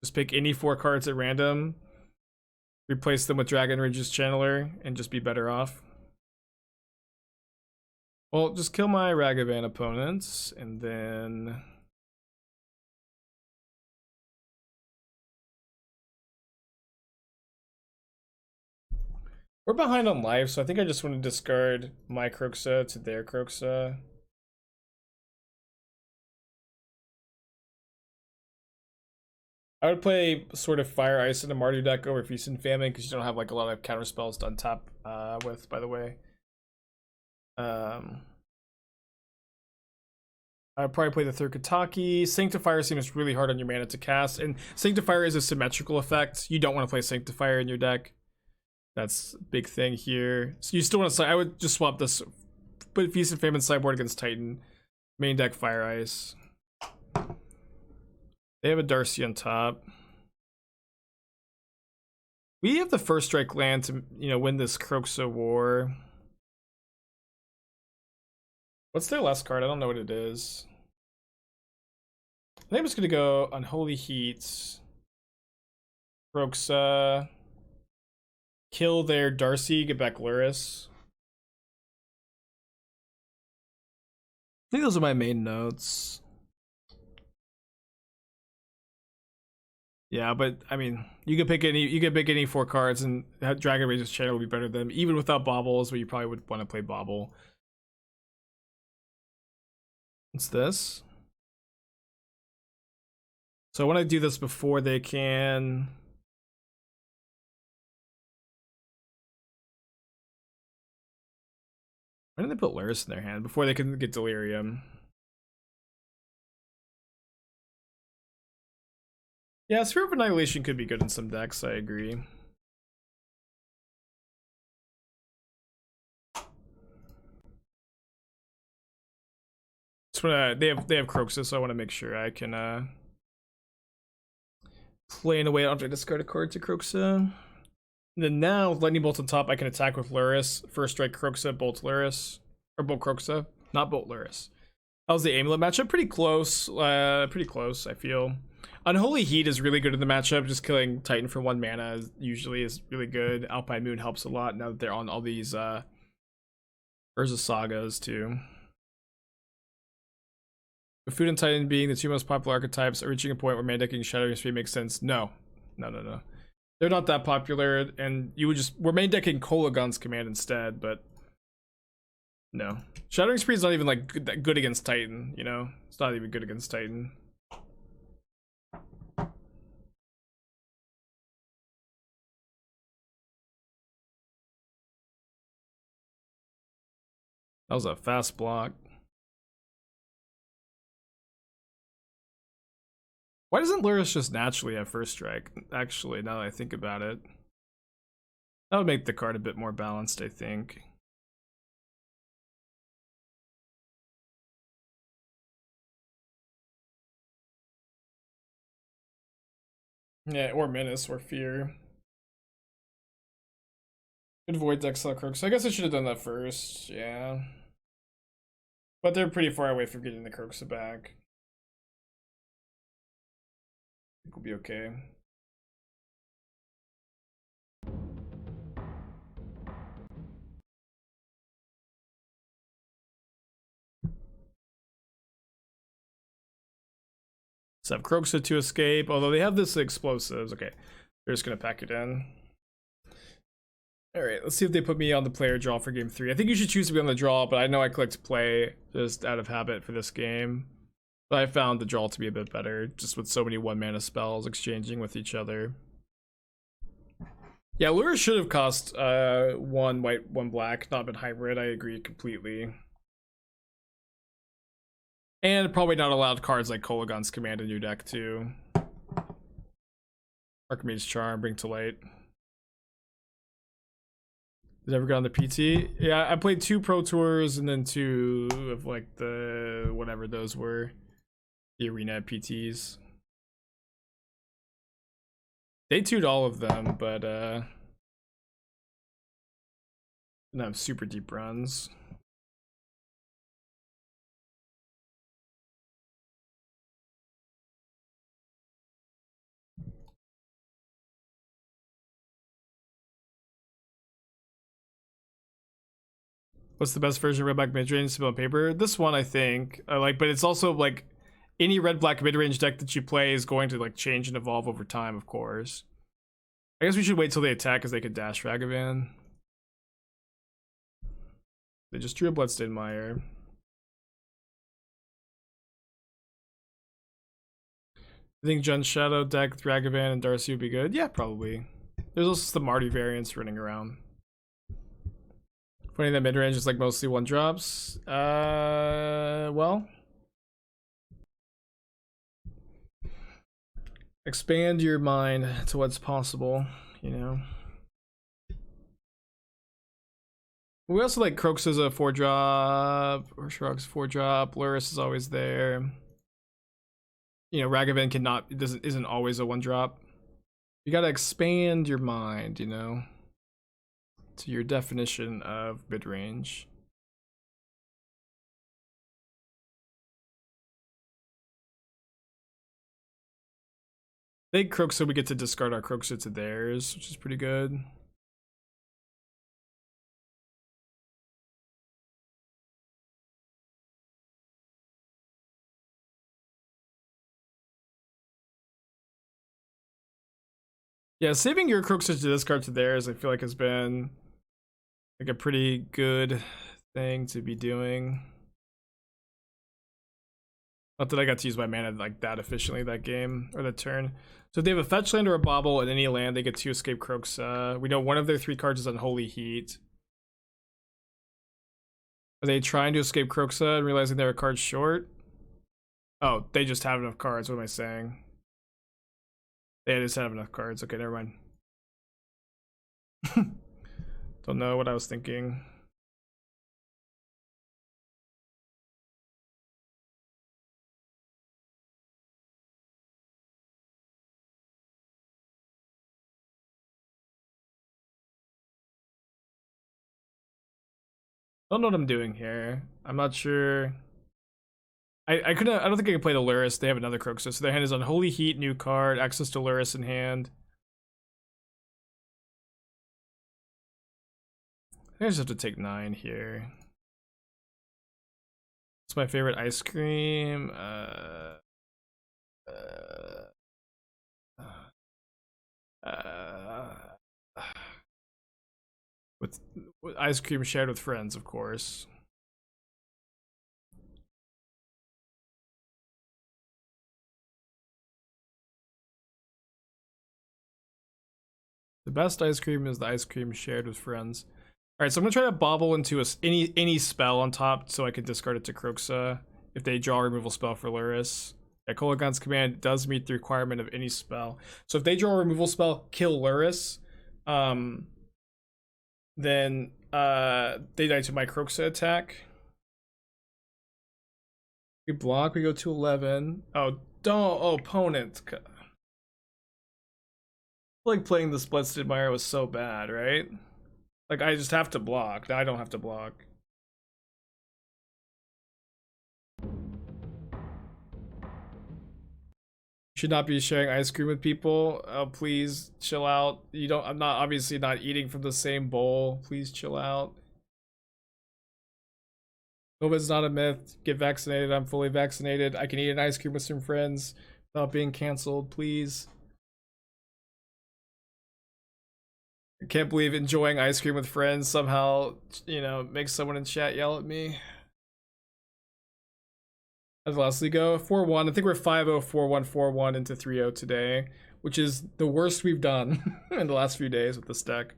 Just pick any 4 cards at random, replace them with Dragon Rage's Channeler, and just be better off. Well, just kill my Ragavan opponents, and then we're behind on life, so I think I just want to discard my Kroxa to their Kroxa. I would play sort of Fire Ice in a Mardu deck over Feast and Famine, because you don't have like a lot of counter spells to untap with, by the way. I'd probably play the third Kataki. Sanctifier seems really hard on your mana to cast, and Sanctifier is a symmetrical effect. You don't want to play Sanctifier in your deck. That's a big thing here. So you still want to, I would just swap this, put Feast and Famine sideboard against Titan. Main deck Fire Ice. They have a Darcy on top. We have the first strike land to, you know, win this Kroxa war. What's their last card? I don't know what it is. I think I'm just gonna go Unholy Heat, Kroxa, kill their Darcy, get back Luris. I think those are my main notes. Yeah, but I mean, you can pick any 4 cards, and Dragon Rage's channel will be better than them. Even without Baubles, but you probably would want to play Bauble. What's this? So I want to do this before they can. Why didn't they put Luris in their hand? Before they can get Delerium. Yeah, Sphere of Annihilation could be good in some decks, I agree. They have Kroxa, so I want to make sure I can play in a way I don't have to discard a card to Kroxa. And then now, with Lightning Bolt on top, I can attack with Luris. First strike Kroxa, Bolt Luris. Or Bolt Kroxa, not Bolt Luris. That was the Amulet matchup. Pretty close, I feel. Unholy Heat is really good in the matchup. Just killing Titan for 1 mana usually is really good. Alpine Moon helps a lot now that they're on all these Urza Sagas too. With Food and Titan being the 2 most popular archetypes, are reaching a point where main decking Shattering Spree makes sense? No. They're not that popular, and we're main decking Kolaghan's command instead, but no. Shattering Spree is not even like good against Titan, you know? It's not even good against Titan. That was a fast block. Why doesn't Luris just naturally have first strike? Actually, now that I think about it. That would make the card a bit more balanced, I think. Yeah, or Menace, or Fear. Good Void deck sell Kroxa. I guess I should have done that first, yeah. But they're pretty far away from getting the Kroxa back. I think we'll be okay. Let's have Kroxa to escape, although they have this explosives. Okay, they're just gonna pack it in. Alright, let's see if they put me on the player draw for game 3. I think you should choose to be on the draw, but I know I clicked play just out of habit for this game. But I found the draw to be a bit better, just with so many 1 mana spells exchanging with each other. Yeah, Lure should have cost 1 white, 1 black, not been hybrid. I agree completely. And probably not allowed cards like Kolaghan's Command in your deck too. Archimedes Charm, Bring to Light. Did ever go on the PT? Yeah, I played 2 Pro Tours and then 2 of like the whatever those were. The arena PTs. They 2'd all of them, but didn't have super deep runs. What's the best version of red black midrange to build on paper? This one, I think. I like, but it's also like any red black midrange deck that you play is going to like change and evolve over time, of course. I guess we should wait till they attack because they could dash Ragavan. They just drew a Bloodstained Mire. I think Jund Shadow deck with Ragavan and Darcy would be good. Yeah, probably. There's also some Marty variants running around. Funny that midrange is like mostly 1-drops. Well. Expand your mind to what's possible, you know. We also like Kroxa's a 4-drop, or Shrug's 4-drop. Luris is always there. You know, Ragavan isn't always a 1-drop. You gotta expand your mind, you know, to your definition of mid-range. I think Kroxa, we get to discard our Kroxa to theirs, which is pretty good. Yeah, saving your Kroxa to discard to theirs, I feel like has been like a pretty good thing to be doing. Not that I got to use my mana like that efficiently that game or that turn. So if they have a fetch land or a Bauble in any land, they get to escape Kroxa. We know one of their 3 cards is Unholy Heat. Are they trying to escape Kroxa and realizing they're a card short? Oh, they just have enough cards. What am I saying? They just have enough cards. Okay, never mind. Don't know what I was thinking. I don't know what I'm doing here. I'm not sure. I couldn't. I don't think I can play the Luris. They have another Kroxa, so their hand is Unholy Heat, new card, access to Luris in hand. I just have to take 9 here. It's my favorite ice cream. With ice cream shared with friends, of course. The best ice cream is the ice cream shared with friends. All right, so I'm gonna try to bauble into any spell on top so I can discard it to Kroxa if they draw a removal spell for Luris. Yeah, Kolaghan's command does meet the requirement of any spell. So if they draw a removal spell, kill Luris, then they die to my Kroxa attack. We block, we go to 11. Oh, don't, oh, opponent. Like playing this Bloodstained Mire was so bad, right? Like I just have to block. I don't have to block. Should not be sharing ice cream with people. Oh, please chill out. You don't. I'm not obviously not eating from the same bowl. Please chill out. COVID's not a myth. Get vaccinated. I'm fully vaccinated. I can eat an ice cream with some friends without being canceled. Please. I can't believe enjoying ice cream with friends somehow, you know, makes someone in chat yell at me. As lastly go 4-1. I think we're 5-0, 4-1, 4-1 into 3-0 today, which is the worst we've done in the last few days with this deck.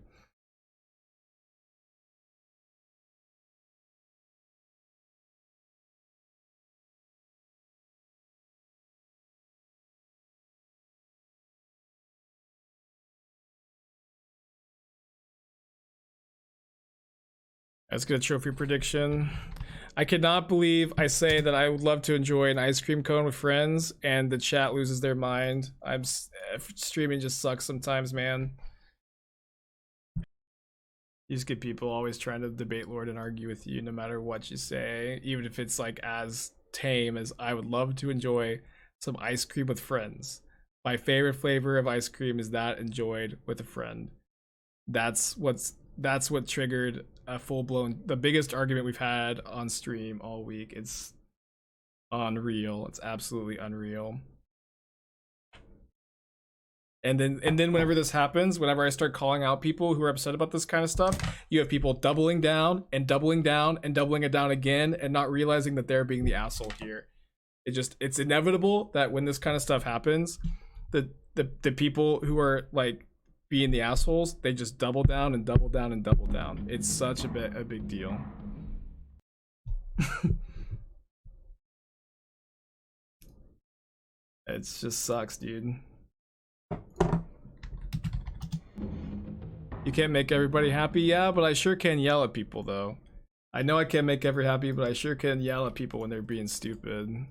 Let's get a trophy prediction. I cannot believe I say that I would love to enjoy an ice cream cone with friends and the chat loses their mind. Streaming just sucks sometimes, man. You just get people always trying to debate Lord and argue with you no matter what you say, even if it's like as tame as I would love to enjoy some ice cream with friends. My favorite flavor of ice cream is that enjoyed with a friend. That's what triggered a full-blown, the biggest argument we've had on stream all week. It's unreal. It's absolutely unreal. And then whenever this happens, whenever I start calling out people who are upset about this kind of stuff, you have people doubling down and doubling down and doubling it down again and not realizing that they're being the asshole here. It's inevitable that when this kind of stuff happens, the people who are like being the assholes, they just double down and double down and double down. It's such a big deal. It just sucks, dude. You can't make everybody happy, yeah, but I sure can yell at people though. I know I can't make everybody happy, but I sure can yell at people when they're being stupid.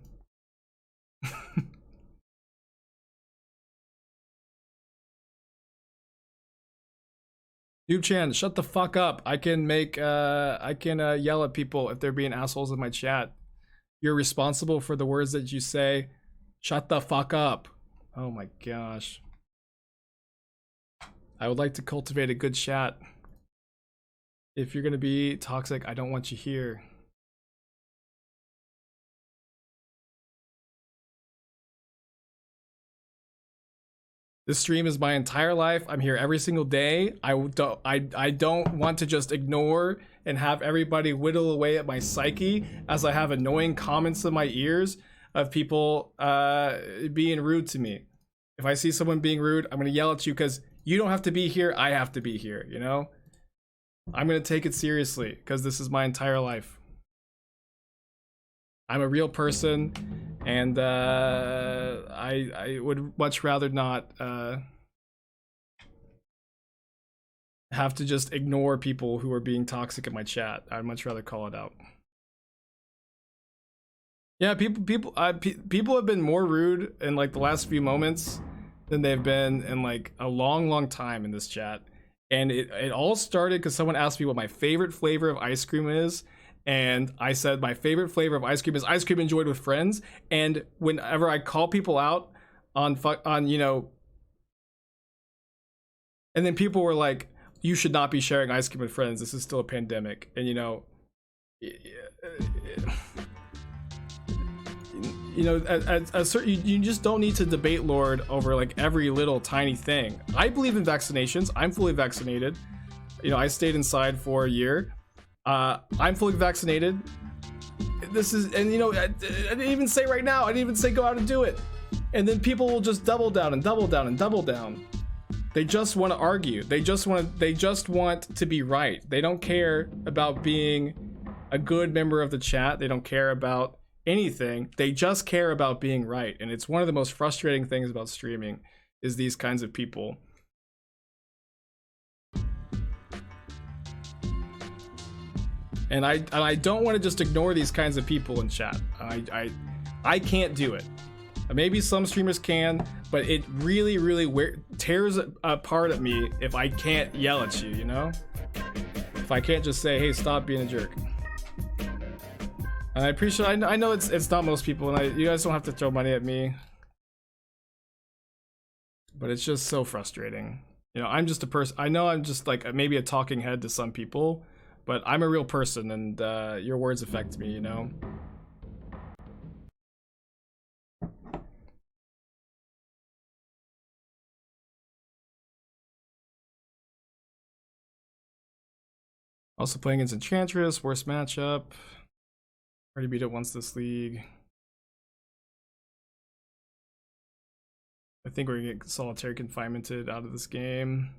Yu-chan, shut the fuck up. I can make yell at people if they're being assholes in my chat. You're responsible for the words that you say. Shut the fuck up. Oh my gosh. I would like to cultivate a good chat. If you're gonna be toxic, I don't want you here. This stream is my entire life. I'm here every single day. I don't want to just ignore and have everybody whittle away at my psyche as I have annoying comments in my ears of people being rude to me. If I see someone being rude, I'm gonna yell at you because you don't have to be here. I have to be here, you know? I'm gonna take it seriously because this is my entire life. I'm a real person, and I would much rather not have to just ignore people who are being toxic in my chat. I'd much rather call it out. Yeah, people have been more rude in like the last few moments than they've been in like a long time in this chat. And it all started because someone asked me what my favorite flavor of ice cream is. And I said my favorite flavor of ice cream is ice cream enjoyed with friends. And whenever I call people out on you know, and then people were like, you should not be sharing ice cream with friends. This is still a pandemic. And you know, you just don't need to debate Lord over like every little tiny thing. I believe in vaccinations. I'm fully vaccinated. You know, I stayed inside for a year. I'm fully vaccinated. This is, and you know, I didn't even say right now. I didn't even say go out and do it. And then people will just double down and double down and double down. They just want to argue. They just want to be right. They don't care about being a good member of the chat. They don't care about anything. They just care about being right. And it's one of the most frustrating things about streaming is these kinds of people. And I don't want to just ignore these kinds of people in chat. I can't do it. Maybe some streamers can, but it really tears apart at me if I can't yell at you, you know? If I can't just say, hey, stop being a jerk. And I appreciate, I know it's not most people, and you guys don't have to throw money at me. But it's just so frustrating. You know, I'm just a person, I know I'm just like maybe a talking head to some people, but I'm a real person, and your words affect me, you know? Also playing against Enchantress, worst matchup. Already beat it once this league. I think we're gonna get solitary confinemented out of this game.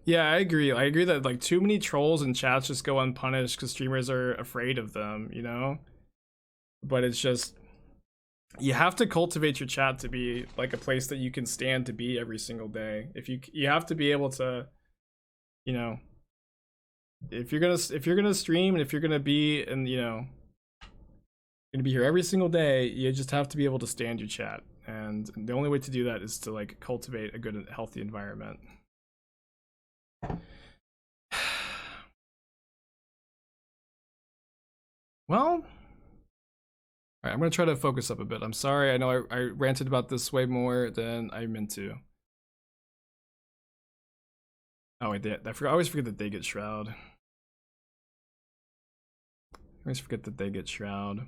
Yeah, I agree. I agree that like too many trolls and chats just go unpunished because streamers are afraid of them, you know? But it's just, you have to cultivate your chat to be like a place that you can stand to be every single day. If you have to be able to, you know, if you're gonna stream and if you're gonna be, and you know, gonna be here every single day, you just have to be able to stand your chat. And the only way to do that is to like cultivate a good and healthy environment. Well, alright, I'm gonna try to focus up a bit. I'm sorry, I know I ranted about this way more than I meant to. Oh wait, I always forget that they get Shroud. I always forget that they get Shroud.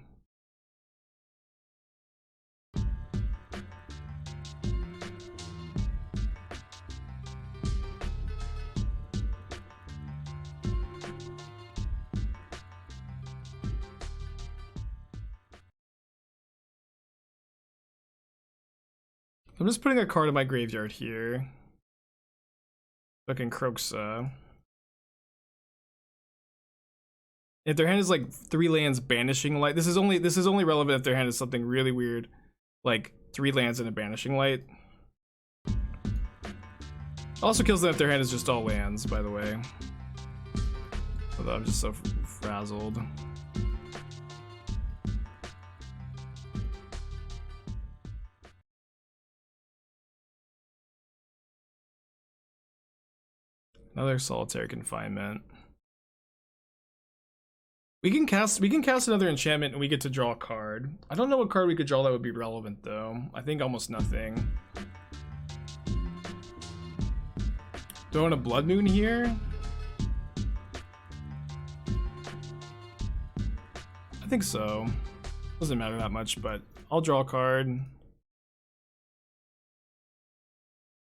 I'm just putting a card in my graveyard here. Fucking Kroxa. If their hand is like 3 lands banishing light, this is only relevant if their hand is something really weird, like 3 lands and a banishing light. Also kills them if their hand is just all lands, by the way. Although I'm just so frazzled. Another solitary confinement. We can cast another enchantment and we get to draw a card. I don't know what card we could draw that would be relevant though. I think almost nothing. Throwing a Blood Moon here? I think so. Doesn't matter that much, but I'll draw a card.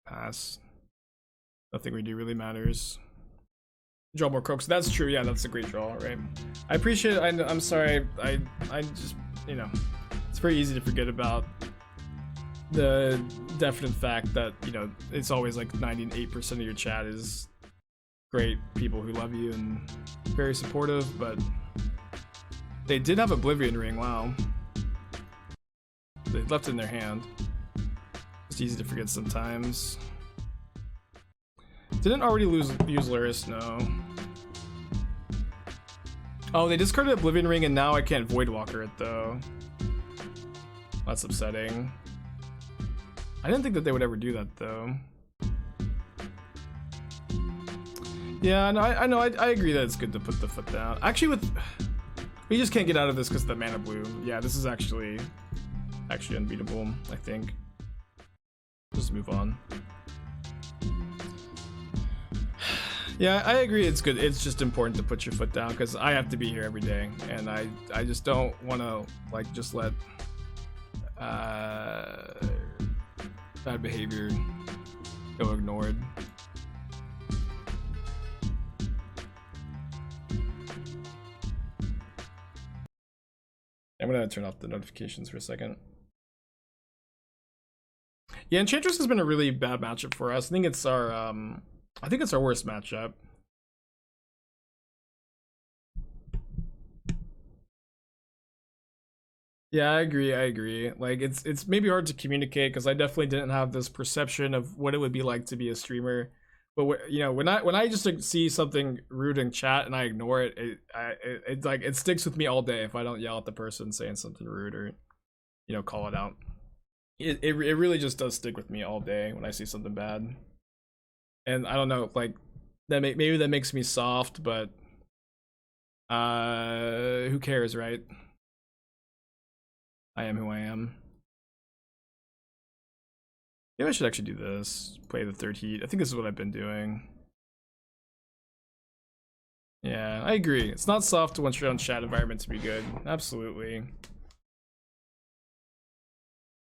Pass. Nothing we do really matters. Draw more Kroxa. That's true. Yeah, that's a great draw, right? I appreciate it. I'm sorry. I just, you know, it's very easy to forget about the definite fact that, you know, it's always like 98% of your chat is great people who love you and very supportive, but they did have Oblivion Ring. Wow. They left it in their hand. It's easy to forget sometimes. Didn't already use Luris? No. Oh, they discarded Oblivion Ring and now I can't Voidwalker it though. That's upsetting. I didn't think that they would ever do that though. Yeah, no, I know. I agree that it's good to put the foot down. Actually, we just can't get out of this because of the mana bloom. Yeah, this is actually unbeatable, I think. Just move on. Yeah, I agree. It's good. It's just important to put your foot down because I have to be here every day, and I just don't want to like just let bad behavior go ignored. I'm gonna turn off the notifications for a second. Yeah, Enchantress has been a really bad matchup for us. I think it's our worst matchup. Yeah, I agree. Like it's maybe hard to communicate because I definitely didn't have this perception of what it would be like to be a streamer. But you know, when I just like, see something rude in chat and I ignore it, it like it sticks with me all day if I don't yell at the person saying something rude or, you know, call it out. It really just does stick with me all day when I see something bad. And I don't know, like maybe that makes me soft, but who cares, right? I am who I am. Maybe I should actually do this. Play the third heat. I think this is what I've been doing. Yeah, I agree. It's not soft to want your own chat environment to be good. Absolutely.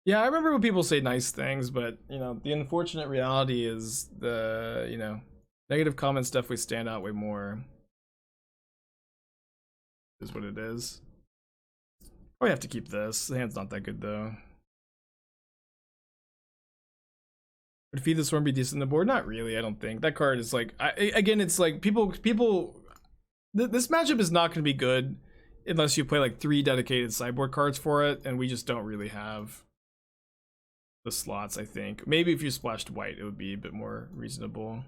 Yeah, I remember when people say nice things, but, you know, the unfortunate reality is the, you know, negative comments definitely stand out way more. Is what it is. Oh, I have to keep this. The hand's not that good, though. Would Feed the Swarm be decent on the board? Not really, I don't think. That card is like, again, it's like people, this matchup is not going to be good unless you play like 3 dedicated sideboard cards for it, and we just don't really have the slots, I think. Maybe if you splashed white, it would be a bit more reasonable.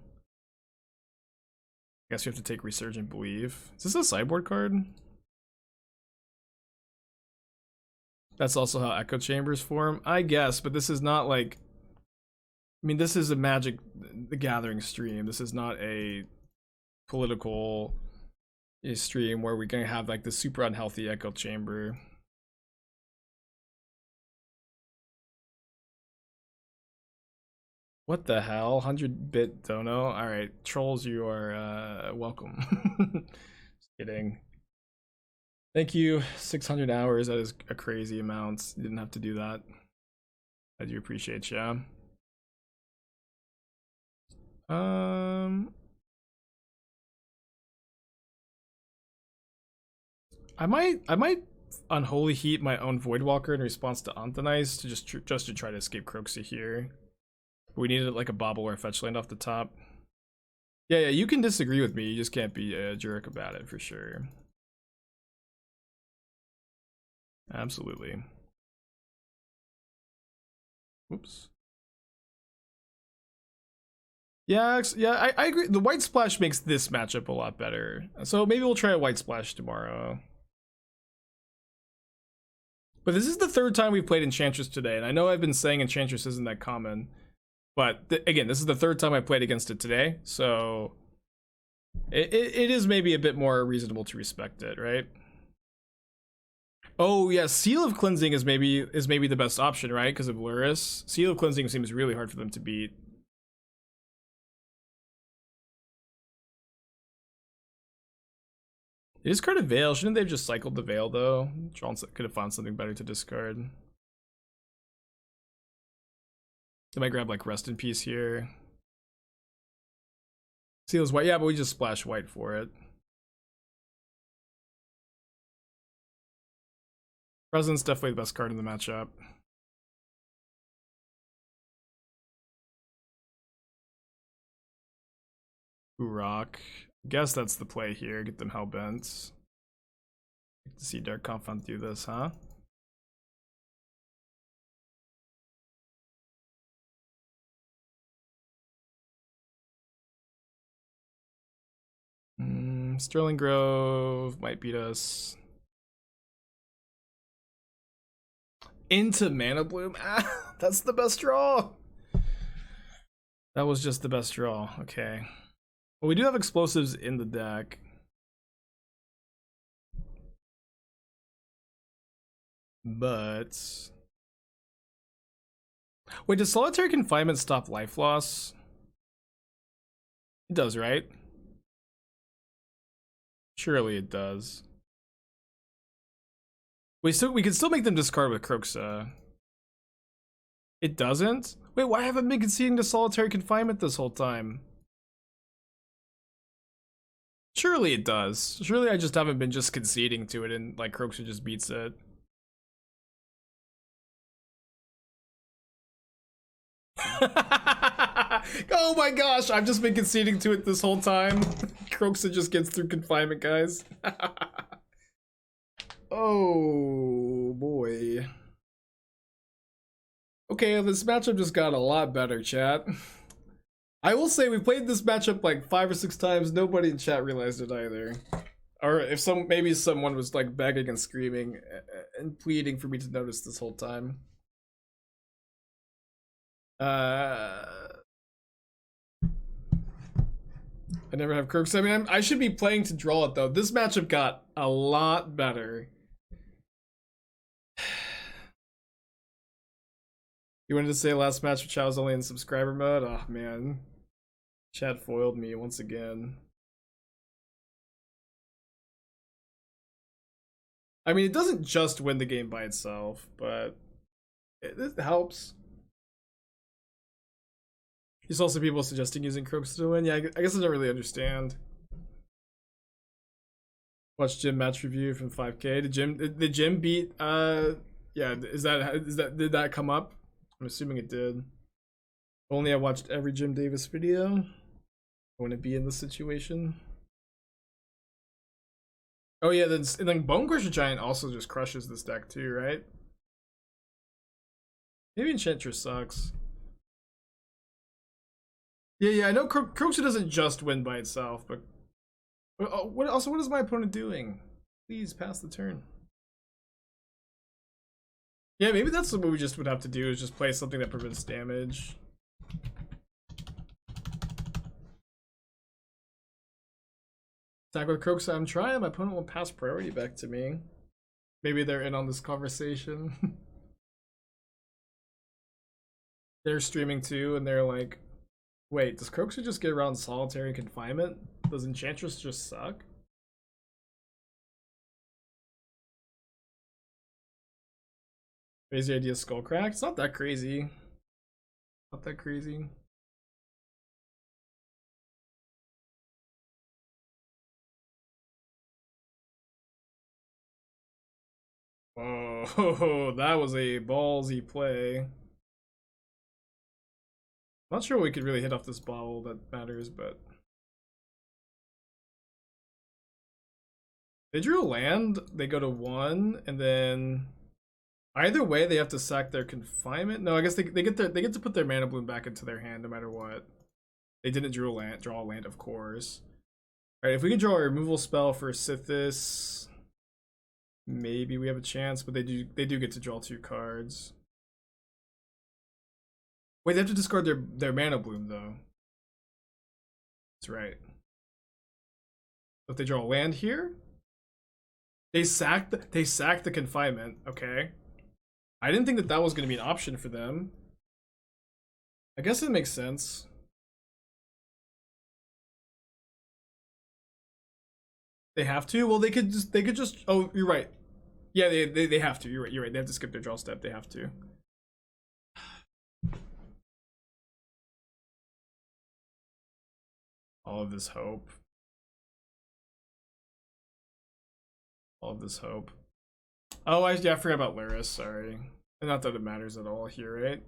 I guess you have to take Resurgent Belief. Is this a sideboard card? That's also how Echo Chambers form, I guess, but this is not like, I mean, this is a Magic the Gathering stream. This is not a political stream where we're gonna have like the super unhealthy Echo Chamber. What the hell? 100-bit dono? Alright, trolls, you are welcome. Just kidding. Thank you, 600 hours. That is a crazy amount. You didn't have to do that. I do appreciate ya. I might Unholy Heat my own Voidwalker in response to Anthonize to just to try to escape Kroxa here. We needed like a Bauble or a fetch land off the top. Yeah, you can disagree with me. You just can't be a jerk about it for sure. Absolutely. Oops. Yeah, I agree. The white splash makes this matchup a lot better. So maybe we'll try a white splash tomorrow. But this is the 3rd time we've played Enchantress today, and I know I've been saying Enchantress isn't that common, but again, this is the 3rd time I played against it today, so It is maybe a bit more reasonable to respect it, right? Oh yeah, Seal of Cleansing is maybe the best option, right? Because of Luris. Seal of Cleansing seems really hard for them to beat. They discarded Veil. Shouldn't they have just cycled the Veil though? John could have found something better to discard. They might grab like Rest in Peace here. Seal's white, yeah, but we just splash white for it. Presence definitely the best card in the matchup. Tourach. Guess that's the play here. Get them hellbent. Get to see Dark Confidant do this, huh? Sterling Grove might beat us. Into Mana Bloom. Ah, that's the best draw. That was just the best draw. Okay. Well, we do have explosives in the deck. But wait, does Solitary Confinement stop life loss? It does, right? Surely it does. We can still make them discard with Kroxa. It doesn't? Wait, why haven't I been conceding to Solitary Confinement this whole time? Surely it does. Surely I just haven't been just conceding to it and like Kroxa just beats it. Oh my gosh, I've just been conceding to it this whole time. Kroxa just gets through confinement, guys. Oh boy. Okay, this matchup just got a lot better, chat. I will say we played this matchup like 5 or 6 times. Nobody in chat realized it either. Or if maybe someone was like begging and screaming and pleading for me to notice this whole time. I never have Kroxa. I mean, I should be playing to draw it though. This matchup got a lot better. You wanted to say last match which I was only in subscriber mode? Oh man. Chat foiled me once again. I mean, it doesn't just win the game by itself, but it helps. There's also people suggesting using Kroxa to win. Yeah, I guess I don't really understand. Watch Jim match review from 5K. Did Jim beat yeah, did that come up? I'm assuming it did. Only I watched every Jim Davis video. I wouldn't be in this situation. Oh yeah, then Bone Crusher Giant also just crushes this deck too, right? Maybe Enchantress sucks. Yeah, I know Kroxa doesn't just win by itself, but what is my opponent doing? Please pass the turn. Yeah, maybe that's what we just would have to do, is just play something that prevents damage. Attack with Kroxa, I'm trying. My opponent will pass priority back to me. Maybe they're in on this conversation. They're streaming too, and they're like, wait, does Kroxa just get around Solitary Confinement? Does Enchantress just suck? Crazy idea, Skullcrack? It's not that crazy. Not that crazy. Oh, that was a ballsy play. Not sure we could really hit off this Bauble that matters, but they drew a land, they go to 1, and then either way they have to sack their confinement. No, I guess they get to put their Mana Bloom back into their hand no matter what. They didn't draw a land, of course. Alright, if we can draw a removal spell for Sithis, maybe we have a chance, but they do get to draw 2 cards. Wait, they have to discard their Mana Bloom though. That's right. If they draw a land here, they sack the confinement. Okay, I didn't think that that was going to be an option for them. I guess it makes sense. They have to. Well, they could just. Oh, you're right. Yeah, they have to. You're right. You're right. They have to skip their draw step. They have to. All of this hope. All of this hope. Oh, yeah, I forgot about Lyris. Sorry. Not that it matters at all here, right?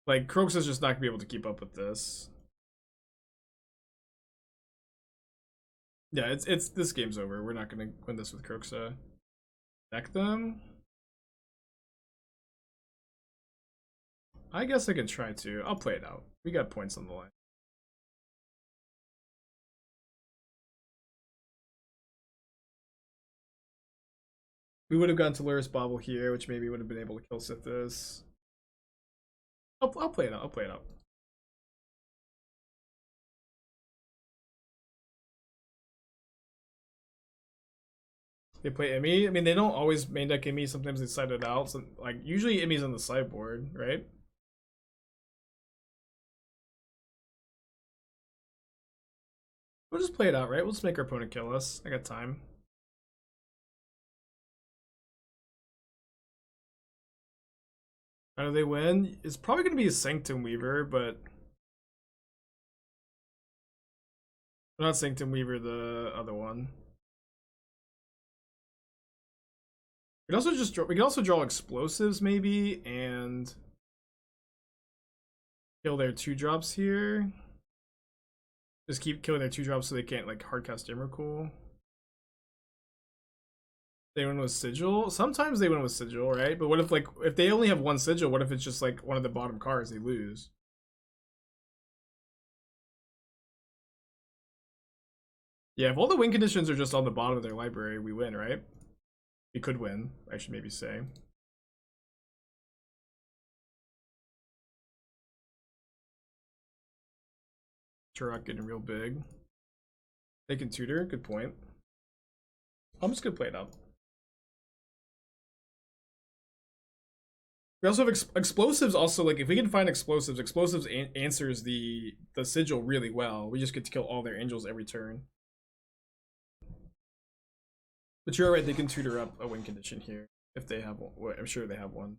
Like, Kroxa's just not gonna be able to keep up with this. Yeah, it's this game's over. We're not gonna win this with Kroxa. Deck them. I guess I can try to. I'll play it out. We got points on the line. We would have gone to Lyris Bauble here, which maybe would have been able to kill Sithis. I'll play it out. I'll play it out. They play Emmy. I mean, they don't always main deck Emmy. Sometimes they side it out. So, like, usually Emmy's on the sideboard, right? We'll just play it out, right? We'll just make our opponent kill us. I got time. How do they win? It's probably going to be a Sanctum Weaver, but... Not Sanctum Weaver, the other one. We can also draw explosives maybe and kill their 2-drops here. Just keep killing their 2-drops so they can't like hardcast Emrakul. They win with Sigil. Sometimes they win with Sigil, right? But what if like if they only have one Sigil, what if it's just like one of the bottom cards they lose? Yeah, if all the win conditions are just on the bottom of their library, we win, right? We could win, I should maybe say. Tourach getting real big. They can tutor, good point. I'm just gonna play it out. We also have explosives. Also, like if we can find explosives, answers the sigil really well. We just get to kill all their angels every turn. But you're right, they can tutor up a win condition here if they have one. Well, I'm sure they have one.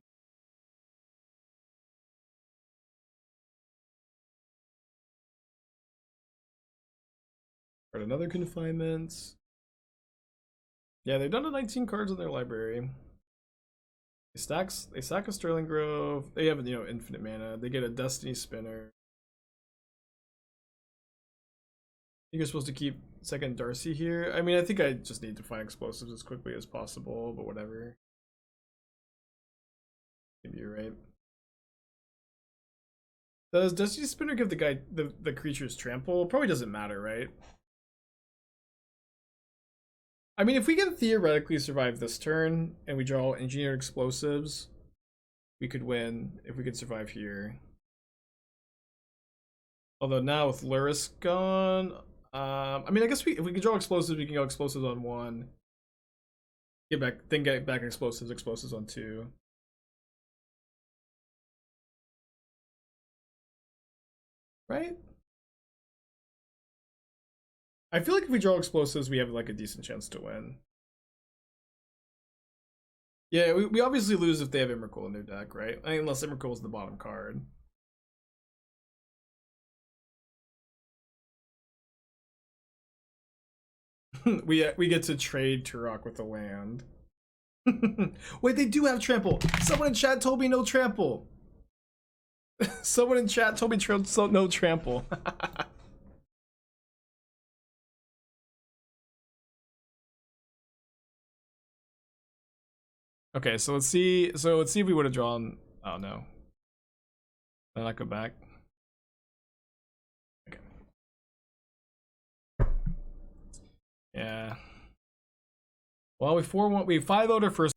Got another confinement. Yeah, they've done the 19 cards in their library. They stack a Sterling Grove. They have, infinite mana. They get a Destiny Spinner. I think you're supposed to keep second Darcy here. I mean, I think I just need to find explosives as quickly as possible, but whatever. Maybe you're right. Does Destiny Spinner give the guy the creature's trample? Probably doesn't matter, right? I mean, if we can theoretically survive this turn and we draw engineered explosives, we could win if we could survive here. Although now with Lyris gone, I mean, I guess if we can draw explosives, we can go explosives on 1. Get back explosives on 2. Right? I feel like if we draw explosives, we have like a decent chance to win. Yeah, we obviously lose if they have Emrakul in their deck, right? I mean, unless Emrakul is the bottom card. we get to trade Tourach with the land. Wait, they do have trample. Someone in chat told me no trample. Someone in chat told me no trample. Okay, so let's see. Let's see if we would have drawn. Oh no. Then I go back. Okay. Yeah. Well, we 5-0'd our first.